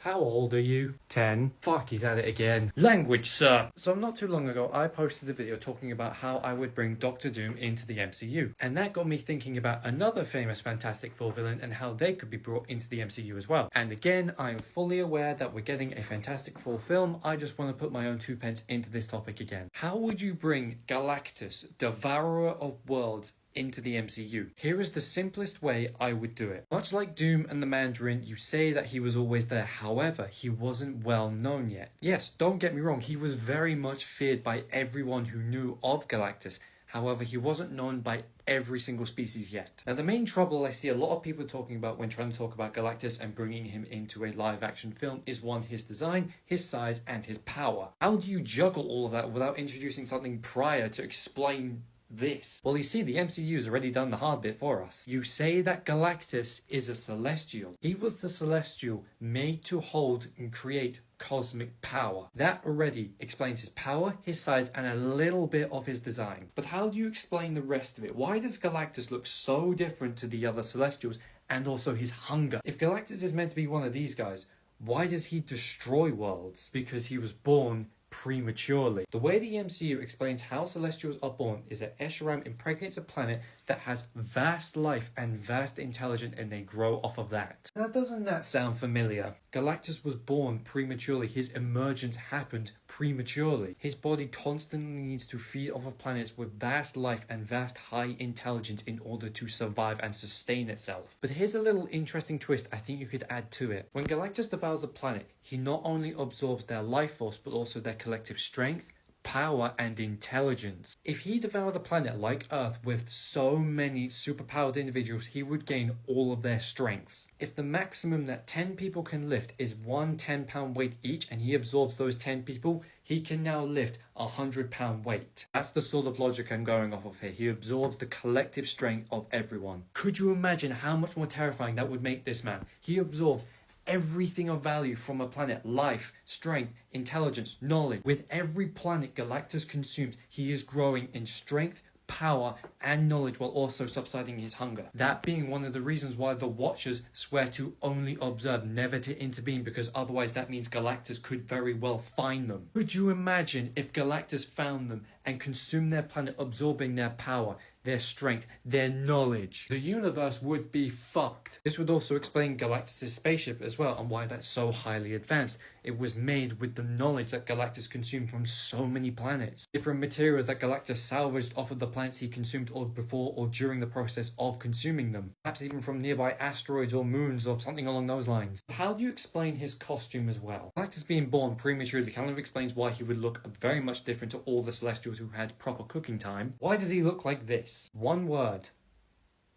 How old are you? 10. Fuck, he's at it again. Language, sir! So not too long ago, I posted a video talking about how I would bring Doctor Doom into the MCU. And that got me thinking about another famous Fantastic Four villain and how they could be brought into the MCU as well. And again, I am fully aware that we're getting a Fantastic Four film. I just want to put my own 2 pence into this topic again. How would you bring Galactus, Devourer of Worlds, into the MCU? Here is the simplest way I would do it. Much like Doom and the Mandarin, you say that he was always there, however, he wasn't well known yet. Yes, don't get me wrong, he was very much feared by everyone who knew of Galactus, however, he wasn't known by every single species yet. Now, the main trouble I see a lot of people talking about when trying to talk about Galactus and bringing him into a live action film is 1, his design, his size, and his power. How do you juggle all of that without introducing something prior to explain this? Well, you see, the MCU's already done the hard bit for us. You say that Galactus is a Celestial. He was the Celestial made to hold and create cosmic power. That already explains his power, his size, and a little bit of his design. But how do you explain the rest of it? Why does Galactus look so different to the other Celestials, and also his hunger? If Galactus is meant to be one of these guys, why does he destroy worlds? Because he was born prematurely. The way the MCU explains how Celestials are born is that Escharum impregnates a planet that has vast life and vast intelligence, and they grow off of that. Now, doesn't that sound familiar? Galactus was born prematurely. His emergence happened prematurely. His body constantly needs to feed off of planets with vast life and vast high intelligence in order to survive and sustain itself. But here's a little interesting twist I think you could add to it. When Galactus devours a planet, he not only absorbs their life force, but also their collective strength, power and intelligence. If he devoured a planet like Earth with so many superpowered individuals, he would gain all of their strengths. If the maximum that 10 people can lift is one 10-pound weight each, and he absorbs those 10 people, he can now lift a 100-pound weight. That's the sort of logic I'm going off of here. He absorbs the collective strength of everyone. Could you imagine how much more terrifying that would make this man? He absorbs everything of value from a planet: life, strength, intelligence, knowledge. With every planet Galactus consumes, he is growing in strength, power, and knowledge, while also subsiding his hunger. That being one of the reasons why the Watchers swear to only observe, never to intervene, because otherwise that means Galactus could very well find them. Could you imagine if Galactus found them and consumed their planet, absorbing their power, their strength, their knowledge? The universe would be fucked. This would also explain Galactus' spaceship as well, and why that's so highly advanced. It was made with the knowledge that Galactus consumed from so many planets. Different materials that Galactus salvaged off of the planets he consumed, or before or during the process of consuming them. Perhaps even from nearby asteroids or moons or something along those lines. How do you explain his costume as well? Galactus being born prematurely kind of explains why he would look very much different to all the Celestials who had proper cooking time. Why does he look like this? One word: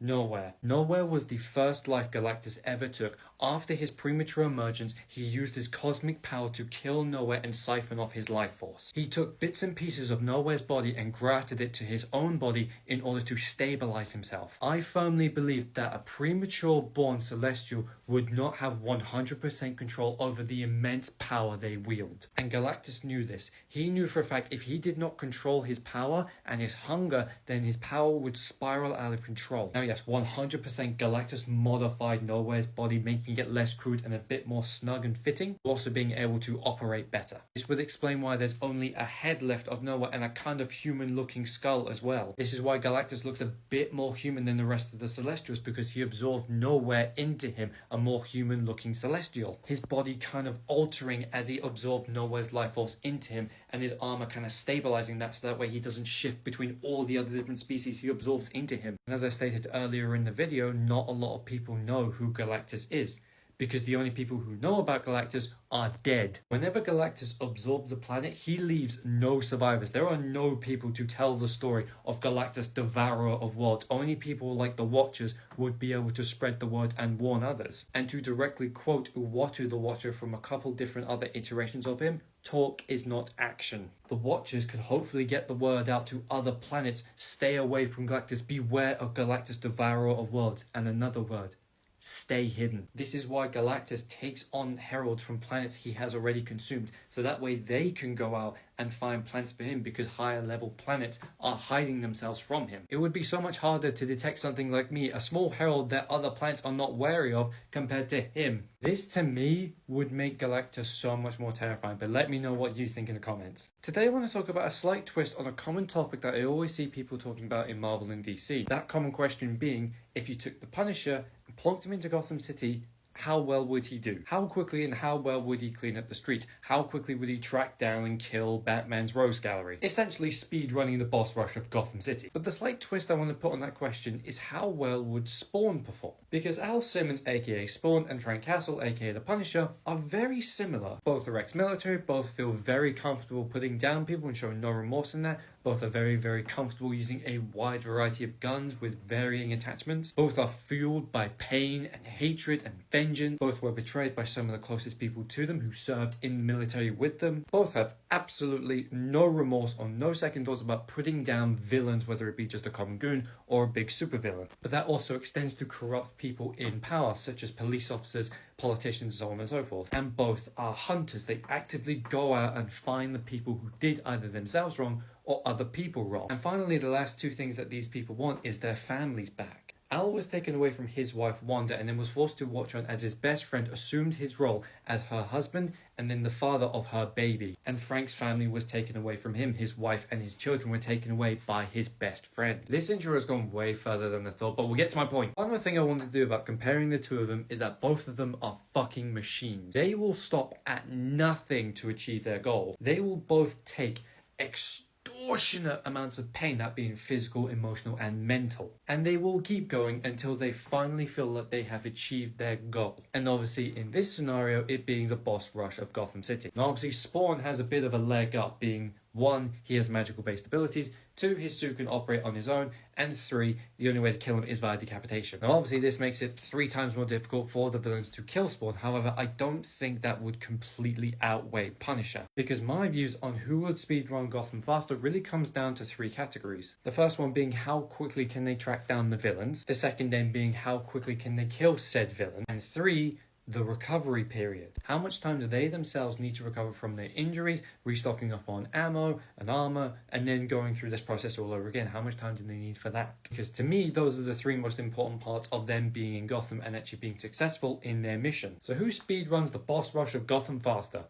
nowhere. Nowhere was the first life Galactus ever took. After his premature emergence, he used his cosmic power to kill Nowhere and siphon off his life force. He took bits and pieces of Nowhere's body and grafted it to his own body in order to stabilize himself. I firmly believe that a premature born Celestial would not have 100% control over the immense power they wield. And Galactus knew this. He knew for a fact if he did not control his power and his hunger, then his power would spiral out of control. Now yes, 100% Galactus modified Nowhere's body, making it less crude and a bit more snug and fitting, also being able to operate better. This would explain why there's only a head left of Nowhere and a kind of human looking skull as well. This is why Galactus looks a bit more human than the rest of the Celestials, because he absorbed Nowhere into him, a more human looking Celestial. His body kind of altering as he absorbed Nowhere's life force into him, and his armor kind of stabilizing that so that way he doesn't shift between all the other different species he absorbs into him. And as I stated earlier in the video, not a lot of people know who Galactus is, because the only people who know about Galactus are dead. Whenever Galactus absorbs the planet, he leaves no survivors. There are no people to tell the story of Galactus, devourer of worlds. Only people like the Watchers would be able to spread the word and warn others. And to directly quote Uatu the Watcher from a couple different other iterations of him, talk is not action. The Watchers could hopefully get the word out to other planets: stay away from Galactus, beware of Galactus, devourer of worlds, and another word: stay hidden. This is why Galactus takes on heralds from planets he has already consumed, so that way they can go out and find planets for him, because higher level planets are hiding themselves from him. It would be so much harder to detect something like me, a small herald that other planets are not wary of, compared to him. This to me would make Galactus so much more terrifying, but let me know what you think in the comments. Today I want to talk about a slight twist on a common topic that I always see people talking about in Marvel and DC. That common question being, if you took the Punisher and plonked him into Gotham City, how well would he do? How quickly and how well would he clean up the streets? How quickly would he track down and kill Batman's Rose Gallery? Essentially speed running the boss rush of Gotham City. But the slight twist I want to put on that question is, how well would Spawn perform? Because Al Simmons aka Spawn and Frank Castle aka the Punisher are very similar. Both are ex-military, both feel very comfortable putting down people and showing no remorse in that. Both are very, very comfortable using a wide variety of guns with varying attachments. Both are fueled by pain and hatred and vengeance. Both were betrayed by some of the closest people to them who served in the military with them. Both have absolutely no remorse or no second thoughts about putting down villains, whether it be just a common goon or a big supervillain. But that also extends to corrupt people in power, such as police officers, politicians, so on and so forth. And both are hunters. They actively go out and find the people who did either themselves wrong or other people wrong. And finally, the last two things that these people want is their families back. Al was taken away from his wife Wanda and then was forced to watch on as his best friend assumed his role as her husband and then the father of her baby. And Frank's family was taken away from him. His wife and his children were taken away by his best friend. This intro has gone way further than I thought, but we'll get to my point. One more thing I wanted to do about comparing the two of them is that both of them are fucking machines. They will stop at nothing to achieve their goal. They will both take extortionate amounts of pain, that being physical, emotional, and mental. And they will keep going until they finally feel that they have achieved their goal. And obviously, in this scenario, it being the boss rush of Gotham City. Now, obviously, Spawn has a bit of a leg up, being 1, he has magical based abilities, 2, his suit can operate on his own, and 3, the only way to kill him is via decapitation. Now obviously this makes it 3 times more difficult for the villains to kill Spawn, however I don't think that would completely outweigh Punisher, because my views on who would speedrun Gotham faster really comes down to 3 categories. The first one being how quickly can they track down the villains, the second then being how quickly can they kill said villain, and 3, the recovery period. How much time do they themselves need to recover from their injuries, restocking up on ammo and armor, and then going through this process all over again? How much time do they need for that? Because to me, those are the 3 most important parts of them being in Gotham and actually being successful in their mission. So who speedruns the boss rush of Gotham faster?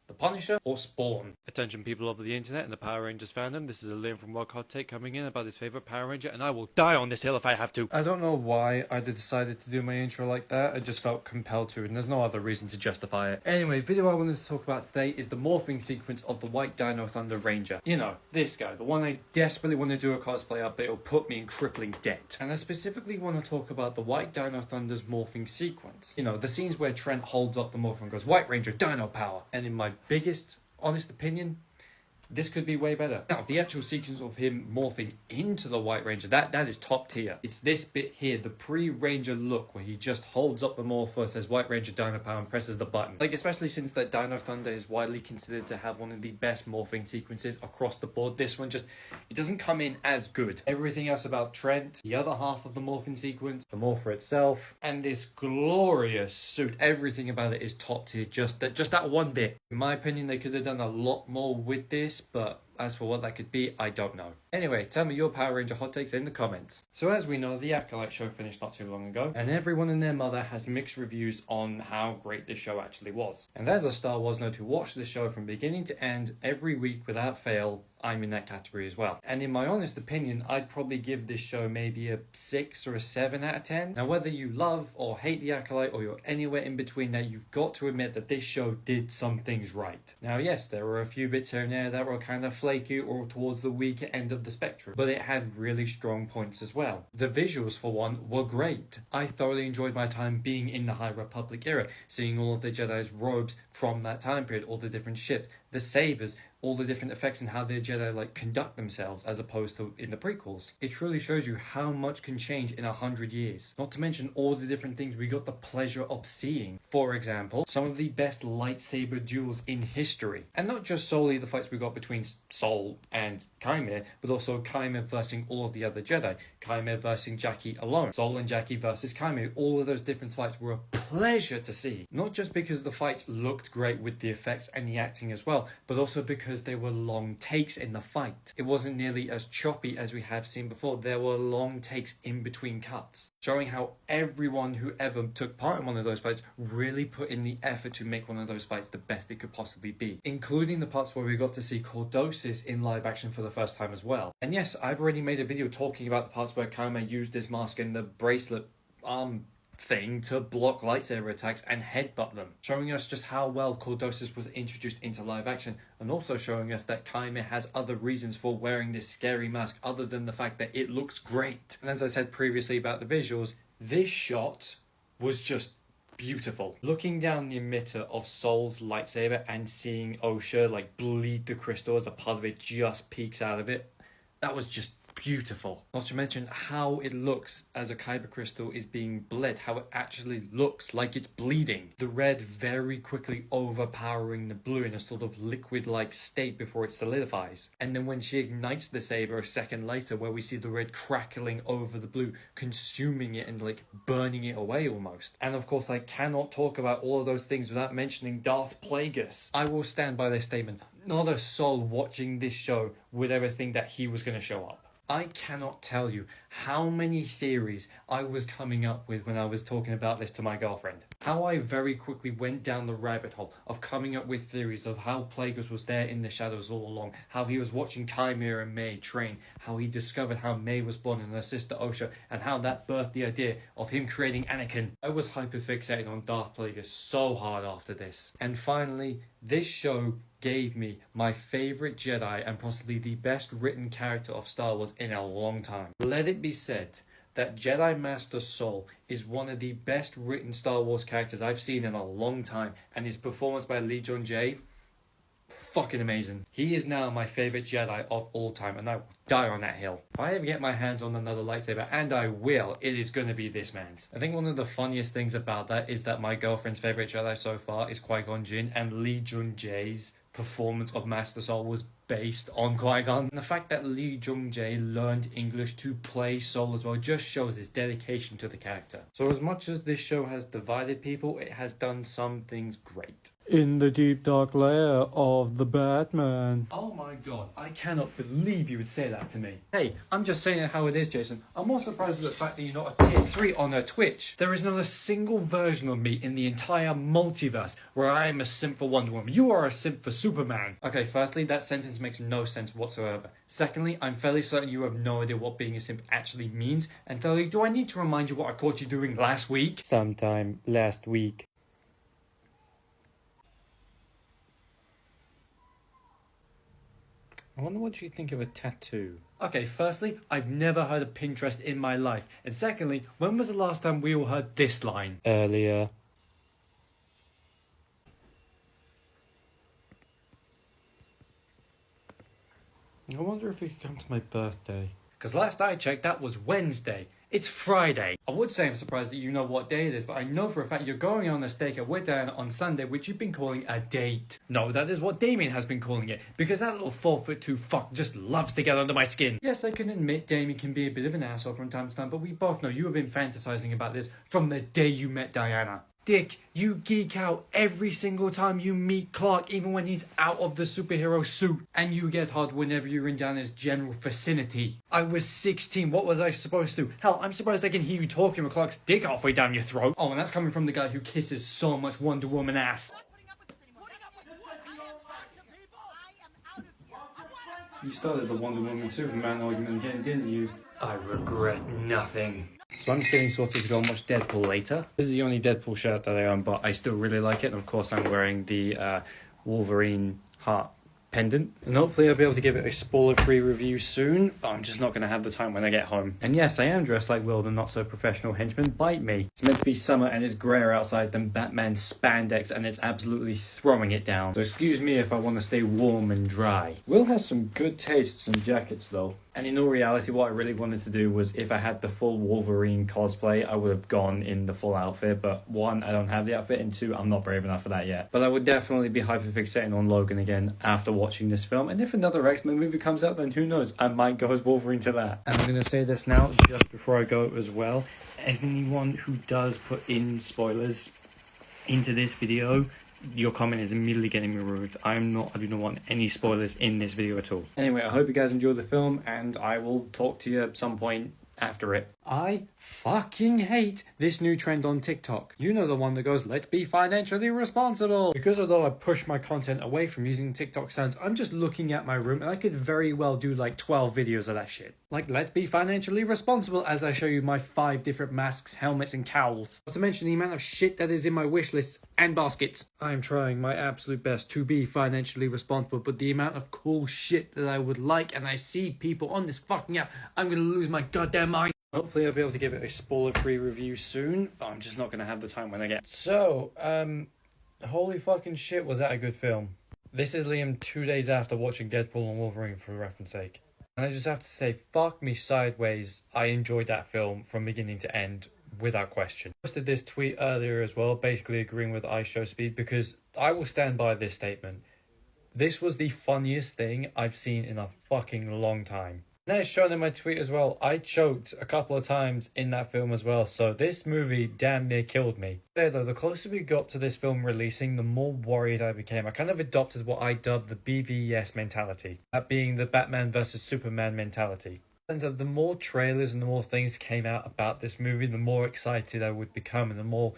The Punisher or Spawn? Attention people of the internet and the Power Rangers fandom, this is a Liam from Rock Hot Take coming in about his favourite Power Ranger, and I will die on this hill if I have to. I don't know why I decided to do my intro like that, I just felt compelled to, and there's no other reason to justify it. Anyway, the video I wanted to talk about today is the morphing sequence of the White Dino Thunder Ranger. You know, this guy, the one I desperately want to do a cosplay of, but it'll put me in crippling debt. And I specifically want to talk about the White Dino Thunder's morphing sequence. You know, the scenes where Trent holds up the morph and goes, White Ranger, Dino Power, and in my biggest honest opinion, this could be way better. Now, the actual sequence of him morphing into the White Ranger, that is top tier. It's this bit here, the pre-Ranger look, where he just holds up the morpher, says White Ranger Dino Power, and presses the button. Like, especially since that Dino Thunder is widely considered to have one of the best morphing sequences across the board. This one just, it doesn't come in as good. Everything else about Trent, the other half of the morphing sequence, the morpher itself, and this glorious suit, everything about it is top tier, just that one bit. In my opinion, they could have done a lot more with this, but as for what that could be, I don't know. Anyway, tell me your Power Ranger hot takes in the comments. So as we know, the Acolyte show finished not too long ago, and everyone and their mother has mixed reviews on how great this show actually was. And as a Star Wars nerd who watched the show from beginning to end every week without fail, I'm in that category as well. And in my honest opinion, I'd probably give this show maybe a 6 or a 7 out of 10. Now whether you love or hate the Acolyte or you're anywhere in between that, you've got to admit that this show did some things right. Now yes, there were a few bits here and there that were kind of flaky or towards the weaker end of the spectrum, but it had really strong points as well. The visuals for one were great. I thoroughly enjoyed my time being in the High Republic era, seeing all of the Jedi's robes from that time period, all the different ships, the sabers, all the different effects and how the Jedi conduct themselves as opposed to in the prequels. It truly shows you how much can change in 100 years. Not to mention all the different things we got the pleasure of seeing. For example, some of the best lightsaber duels in history. And not just solely the fights we got between Sol and Chimera, but also Chimera versus all of the other Jedi. Chimera versus Jackie alone. Sol and Jackie versus Chimera. All of those different fights were a pleasure to see. Not just because the fights looked great with the effects and the acting as well, but also because there were long takes in the fight. It wasn't nearly as choppy as we have seen before. There were long takes in between cuts, showing how everyone who ever took part in one of those fights really put in the effort to make one of those fights the best it could possibly be, including the parts where we got to see Cordosis in live action for the first time as well. And yes, I've already made a video talking about the parts where Chimera used his mask and the bracelet arm thing to block lightsaber attacks and headbutt them, showing us just how well Cordosis was introduced into live action, and also showing us that Chimera has other reasons for wearing this scary mask other than the fact that it looks great. And as I said previously about the visuals, this shot was just beautiful. Looking down the emitter of Sol's lightsaber and seeing Osha bleed the crystal as a part of it just peeks out of it, that was just beautiful. Not to mention how it looks as a kyber crystal is being bled, how it actually looks like it's bleeding. The red very quickly overpowering the blue in a sort of liquid-like state before it solidifies. And then when she ignites the saber a second later, where we see the red crackling over the blue, consuming it and burning it away almost. And of course I cannot talk about all of those things without mentioning Darth Plagueis. I will stand by this statement. Not a soul watching this show would ever think that he was going to show up. I cannot tell you how many theories I was coming up with when I was talking about this to my girlfriend. How I very quickly went down the rabbit hole of coming up with theories of how Plagueis was there in the shadows all along, how he was watching Chimera and May train, how he discovered how May was born and her sister Osha, and how that birthed the idea of him creating Anakin. I was hyperfixated on Darth Plagueis so hard after this. And finally, this show gave me my favourite Jedi and possibly the best written character of Star Wars in a long time. Let it be said that Jedi Master Sol is one of the best written Star Wars characters I've seen in a long time, and his performance by Lee Jong Jae, fucking amazing. He is now my favorite Jedi of all time, and I will die on that hill. If I ever get my hands on another lightsaber, and I will, it is going to be this man's. I think one of the funniest things about that is that my girlfriend's favorite Jedi so far is Qui-Gon Jinn, and Lee Jung-jae's performance of Master Sol was based on Qui-Gon. And the fact that Lee Jung-jae learned English to play Sol as well just shows his dedication to the character. So as much as this show has divided people, it has done some things great. In the deep dark lair of the Batman. Oh my god, I cannot believe you would say that to me. Hey, I'm just saying it how it is, Jason. I'm more surprised at the fact that you're not a tier 3 on her Twitch. There is not a single version of me in the entire multiverse where I am a simp for Wonder Woman. You are a simp for Superman. Okay, firstly, that sentence makes no sense whatsoever. Secondly, I'm fairly certain you have no idea what being a simp actually means. And thirdly, do I need to remind you what I caught you doing last week? Sometime last week. I wonder what you think of a tattoo. Okay, firstly, I've never heard of Pinterest in my life. And secondly, when was the last time we all heard this line? Earlier. I wonder if we could come to my birthday. Because last I checked, that was Wednesday. It's Friday. I would say I'm surprised that you know what day it is, but I know for a fact you're going on a steak with Diana on Sunday, which you've been calling a date. No, that is what Damien has been calling it, because that little 4'2" fuck just loves to get under my skin. Yes, I can admit Damien can be a bit of an asshole from time to time, but we both know you have been fantasizing about this from the day you met Diana. Dick, you geek out every single time you meet Clark, even when he's out of the superhero suit. And you get hard whenever you're in Diana's general vicinity. I was 16, what was I supposed to? Hell, I'm surprised I can hear you talking with Clark's dick halfway down your throat. Oh, and that's coming from the guy who kisses so much Wonder Woman ass. You started the Wonder Woman Superman argument again, didn't you? I regret nothing. So I'm just getting sorted to go and watch Deadpool later. This is the only Deadpool shirt that I own, but I still really like it. And of course I'm wearing the Wolverine heart pendant. And hopefully I'll be able to give it a spoiler-free review soon, but I'm just not going to have the time when I get home. And yes, I am dressed like Will the not-so-professional henchman. Bite me. It's meant to be summer and it's grayer outside than Batman's spandex, and it's absolutely throwing it down. So excuse me if I want to stay warm and dry. Will has some good tastes in jackets though. And in all reality, what I really wanted to do was, if I had the full Wolverine cosplay, I would have gone in the full outfit. But one, I don't have the outfit, and two, I'm not brave enough for that yet. But I would definitely be hyperfixating on Logan again after watching this film. And if another X-Men movie comes out, then who knows? I might go as Wolverine to that. And I'm going to say this now, just before I go as well. Anyone who does put in spoilers into this video, your comment is immediately getting removed. I do not want any spoilers in this video at all. Anyway, I hope you guys enjoyed the film, and I will talk to you at some point after it. I fucking hate this new trend on TikTok. You know, the one that goes, let's be financially responsible. Because although I push my content away from using TikTok sounds, I'm just looking at my room and I could very well do like 12 videos of that shit. Like, let's be financially responsible as I show you my 5 different masks, helmets and cowls. Not to mention the amount of shit that is in my wish lists and baskets. I'm trying my absolute best to be financially responsible, but the amount of cool shit that I would like, and I see people on this fucking app, I'm gonna lose my goddamn mind. Hopefully I'll be able to give it a spoiler-free review soon, but I'm just not going to have the time when I get... So, holy fucking shit, was that a good film. This is Liam 2 days after watching Deadpool and Wolverine, for reference sake. And I just have to say, fuck me sideways, I enjoyed that film from beginning to end, without question. I posted this tweet earlier as well, basically agreeing with iShowSpeed, because I will stand by this statement. This was the funniest thing I've seen in a fucking long time. And as shown in my tweet as well, I choked a couple of times in that film as well, so this movie damn near killed me. Though, the closer we got to this film releasing, the more worried I became. I kind of adopted what I dubbed the BVS mentality, that being the Batman versus Superman mentality. And so the more trailers and the more things came out about this movie, the more excited I would become, and the more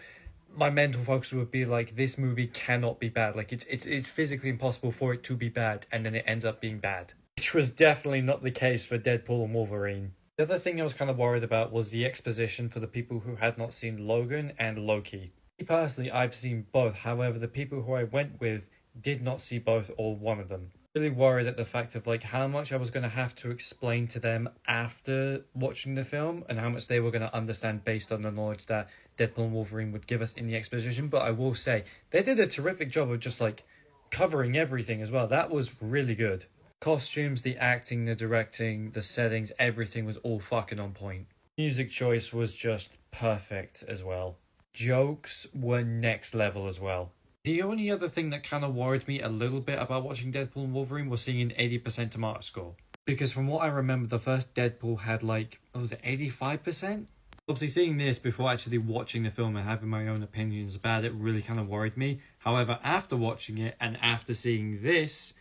my mental focus would be like, this movie cannot be bad. Like, it's physically impossible for it to be bad, and then it ends up being bad. Which was definitely not the case for Deadpool and Wolverine. The other thing I was kind of worried about was the exposition for the people who had not seen Logan and Loki. Me personally, I've seen both, however the people who I went with did not see both or one of them. Really worried at the fact of like how much I was going to have to explain to them after watching the film, and how much they were going to understand based on the knowledge that Deadpool and Wolverine would give us in the exposition. But I will say, they did a terrific job of just like covering everything as well. That was really good. Costumes, the acting, the directing, the settings, everything was all fucking on point. Music choice was just perfect as well. Jokes were next level as well. The only other thing that kind of worried me a little bit about watching Deadpool and Wolverine was seeing an 80% tomato score. Because from what I remember, the first Deadpool had like, what was it, 85%? Obviously seeing this before actually watching the film and having my own opinions about it really kind of worried me. However, after watching it and after seeing this,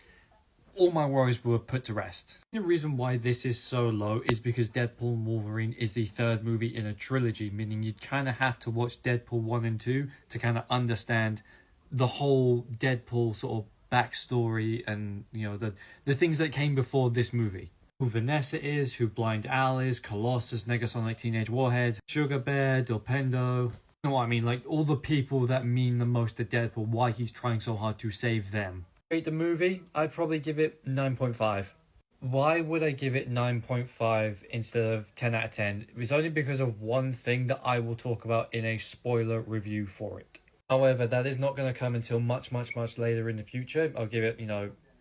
all my worries were put to rest. The reason why this is so low is because Deadpool and Wolverine is the third movie in a trilogy, meaning you'd kind of have to watch Deadpool 1 and 2 to kind of understand the whole Deadpool sort of backstory and, you know, the things that came before this movie. Who Vanessa is, who Blind Al is, Colossus, Negasonic Teenage Warhead, Sugar Bear, Delpendo. You know what I mean? Like, all the people that mean the most to Deadpool, why he's trying so hard to save them. Rate the movie, I'd probably give it 9.5. Why would I give it 9.5 instead of 10 out of 10? It's only because of one thing that I will talk about in a spoiler review for it. However, that is not going to come until much later in the future. I'll give it,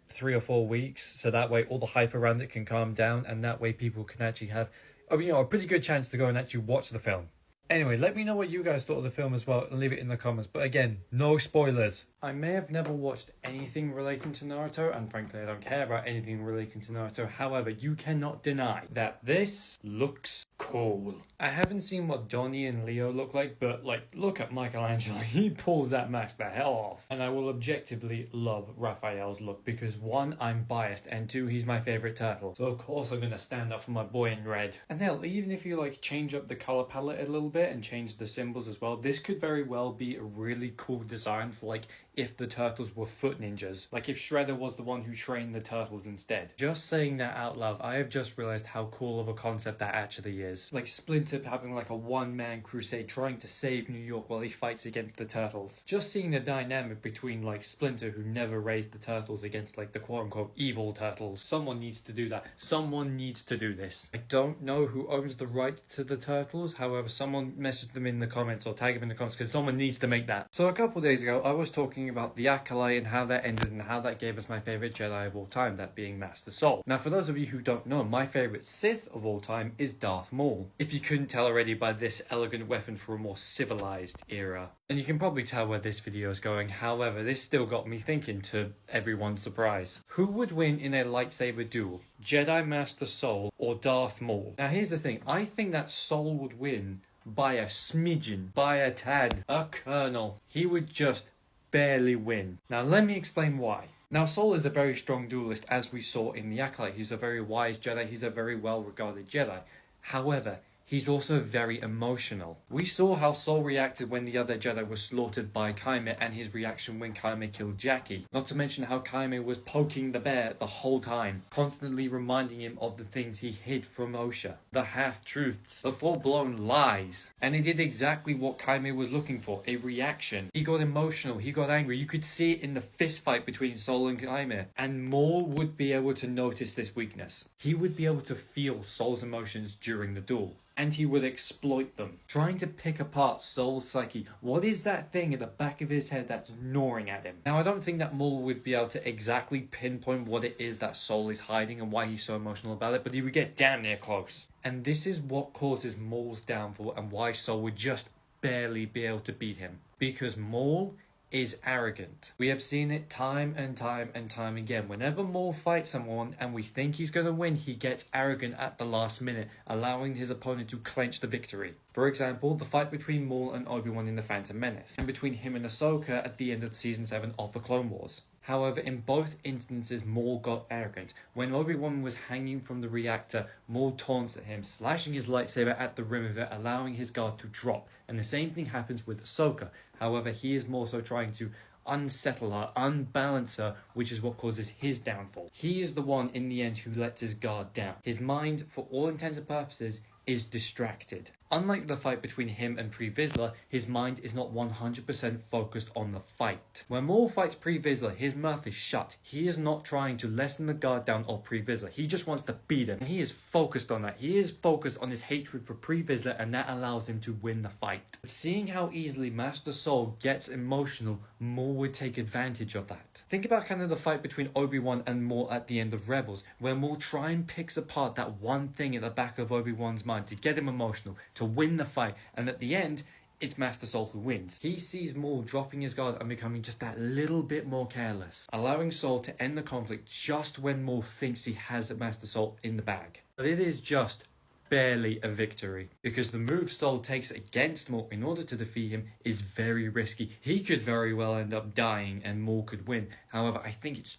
3 or 4 weeks, so that way all the hype around it can calm down, and that way people can actually have, a pretty good chance to go and actually watch the film. Anyway, let me know what you guys thought of the film as well, and leave it in the comments. But again, no spoilers. I may have never watched anything relating to Naruto, and frankly I don't care about anything relating to Naruto. However, you cannot deny that this looks cool. I haven't seen what Donnie and Leo look like, but look at Michelangelo. He pulls that mask the hell off. And I will objectively love Raphael's look because 1, I'm biased, and 2, he's my favourite turtle. So of course I'm gonna stand up for my boy in red. And hell, even if you change up the colour palette a little bit and change the symbols as well, this could very well be a really cool design for if the turtles were foot ninjas. If Shredder was the one who trained the turtles instead. Just saying that out loud, I have just realised how cool of a concept that actually is. Splinter having a one-man crusade trying to save New York while he fights against the turtles. Just seeing the dynamic between Splinter, who never raised the turtles, against the quote-unquote evil turtles. Someone needs to do that. Someone needs to do this. I don't know who owns the rights to the turtles, however someone message them in the comments or tag them in the comments because someone needs to make that. So a couple days ago I was talking about the Acolyte and how that ended and how that gave us my favourite Jedi of all time, that being Master Soul. Now for those of you who don't know, my favourite Sith of all time is Darth Maul. If you couldn't tell already by this elegant weapon for a more civilized era. And you can probably tell where this video is going, however this still got me thinking, to everyone's surprise. Who would win in a lightsaber duel? Jedi Master Soul or Darth Maul? Now here's the thing, I think that Soul would win by a smidgen, by a tad, a kernel. He would just barely win. Now let me explain why. Now Soul is a very strong duelist, as we saw in the Acolyte. He's a very wise Jedi, he's a very well regarded Jedi. However, he's also very emotional. We saw how Soul reacted when the other Jedi was slaughtered by Kaime, and his reaction when Kaime killed Jackie. Not to mention how Kaime was poking the bear the whole time, constantly reminding him of the things he hid from Osha. The half-truths, the full-blown lies. And he did exactly what Kaime was looking for, a reaction. He got emotional, he got angry. You could see it in the fist fight between Soul and Kaime. And Maul would be able to notice this weakness. He would be able to feel Soul's emotions during the duel. And he would exploit them, trying to pick apart Soul's psyche. What is that thing at the back of his head that's gnawing at him? Now, I don't think that Maul would be able to exactly pinpoint what it is that Soul is hiding and why he's so emotional about it, but he would get damn near close. And this is what causes Maul's downfall and why Soul would just barely be able to beat him. Because Maul is arrogant. We have seen it time and time again. Whenever Maul fights someone and we think he's going to win, he gets arrogant at the last minute, allowing his opponent to clench the victory. For example, the fight between Maul and Obi-Wan in The Phantom Menace, and between him and Ahsoka at the end of Season 7 of The Clone Wars. However, in both instances, Maul got arrogant. When Obi-Wan was hanging from the reactor, Maul taunts at him, slashing his lightsaber at the rim of it, allowing his guard to drop. And the same thing happens with Ahsoka. However, he is more so trying to unsettle her, unbalance her, which is what causes his downfall. He is the one in the end who lets his guard down. His mind, for all intents and purposes, is distracted. Unlike the fight between him and Pre Vizsla, his mind is not 100% focused on the fight. When Maul fights Pre Vizsla, his mouth is shut. He is not trying to lessen the guard down of Pre Vizsla. He just wants to beat him. And he is focused on that. He is focused on his hatred for Pre Vizsla, and that allows him to win the fight. But seeing how easily Master Soul gets emotional, Maul would take advantage of that. Think about kind of the fight between Obi-Wan and Maul at the end of Rebels, where Maul tries and picks apart that one thing at the back of Obi-Wan's mind to get him emotional, to win the fight, and at the end, it's Master Soul who wins. He sees Maul dropping his guard and becoming just that little bit more careless, allowing Soul to end the conflict just when Maul thinks he has Master Soul in the bag. But it is just barely a victory, because the move Soul takes against Maul in order to defeat him is very risky. He could very well end up dying and Maul could win. However, I think it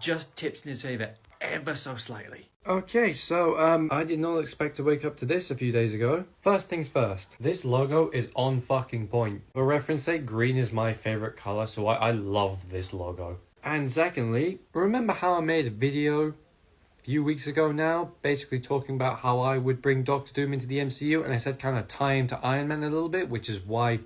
just tips in his favour ever so slightly. Okay, so I did not expect to wake up to this a few days ago. First things first, this logo is on fucking point. For reference sake, green is my favourite colour, so I love this logo. And secondly, remember how I made a video a few weeks ago now, basically talking about how I would bring Doctor Doom into the MCU, and I said kind of tie him to Iron Man a little bit, which is why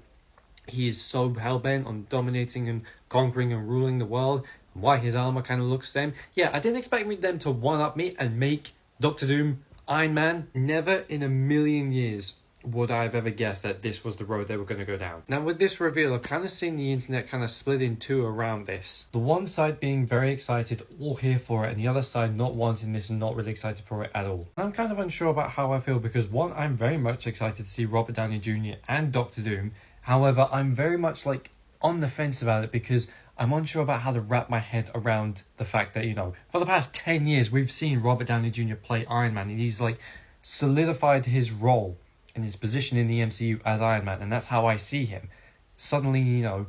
he is so hellbent on dominating and conquering and ruling the world, why his armor kind of looks the same. Yeah, I didn't expect them to one-up me and make Doctor Doom Iron Man. Never in a million years would I have ever guessed that this was the road they were going to go down. Now with this reveal, I've kind of seen the internet kind of split in two around this. The one side being very excited, all here for it, and the other side not wanting this and not really excited for it at all. I'm kind of unsure about how I feel, because one, I'm very much excited to see Robert Downey Jr. and Doctor Doom. However, I'm very much like on the fence about it, because I'm unsure about how to wrap my head around the fact that, you know, for the past 10 years, we've seen Robert Downey Jr. play Iron Man, and he's like solidified his role and his position in the MCU as Iron Man, and that's how I see him. Suddenly, you know,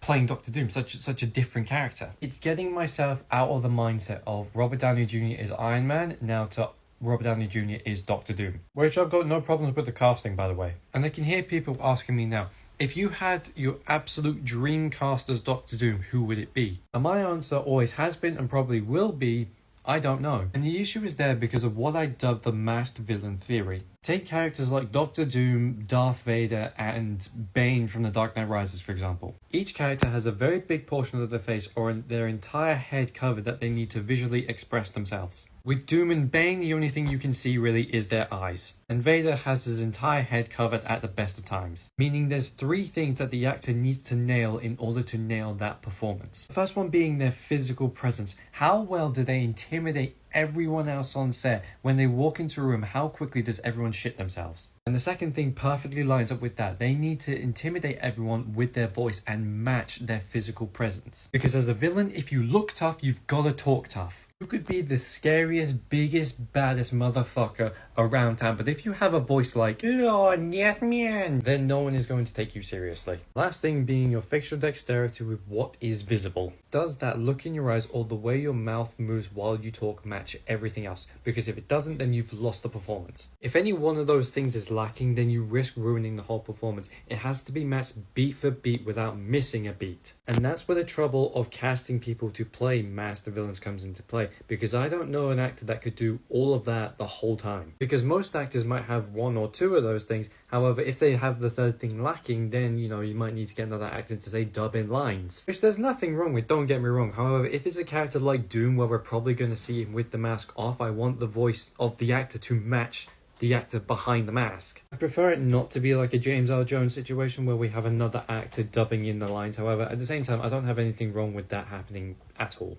playing Doctor Doom, such a different character. It's getting myself out of the mindset of Robert Downey Jr. is Iron Man now to Robert Downey Jr. is Doctor Doom. Which I've got no problems with the casting, by the way. And I can hear people asking me now, if you had your absolute dream cast as Doctor Doom, who would it be? And my answer always has been and probably will be, I don't know. And the issue is there because of what I dubbed the masked villain theory. Take characters like Doctor Doom, Darth Vader, and Bane from The Dark Knight Rises, for example. Each character has a very big portion of their face or their entire head covered that they need to visually express themselves. With Doom and Bane, the only thing you can see really is their eyes. And Vader has his entire head covered at the best of times. Meaning there's three things that the actor needs to nail in order to nail that performance. The first one being their physical presence. How well do they intimidate everyone else on set? When they walk into a room, how quickly does everyone shit themselves? And the second thing perfectly lines up with that. They need to intimidate everyone with their voice and match their physical presence. Because as a villain, if you look tough, you've got to talk tough. You could be the scariest, biggest, baddest motherfucker around town, but if you have a voice like, oh, yes, man, then no one is going to take you seriously. Last thing being your facial dexterity with what is visible. Does that look in your eyes or the way your mouth moves while you talk match everything else? Because if it doesn't, then you've lost the performance. If any one of those things is lacking, then you risk ruining the whole performance. It has to be matched beat for beat without missing a beat. And that's where the trouble of casting people to play master villains comes into play. Because I don't know an actor that could do all of that the whole time. Because most actors might have one or two of those things. However, if they have the third thing lacking, then, you know, you might need to get another actor to say dub in lines. Which there's nothing wrong with, don't get me wrong. However, if it's a character like Doom where we're probably going to see him with the mask off, I want the voice of the actor to match the actor behind the mask. I prefer it not to be like a James Earl Jones situation where we have another actor dubbing in the lines. However, at the same time, I don't have anything wrong with that happening at all.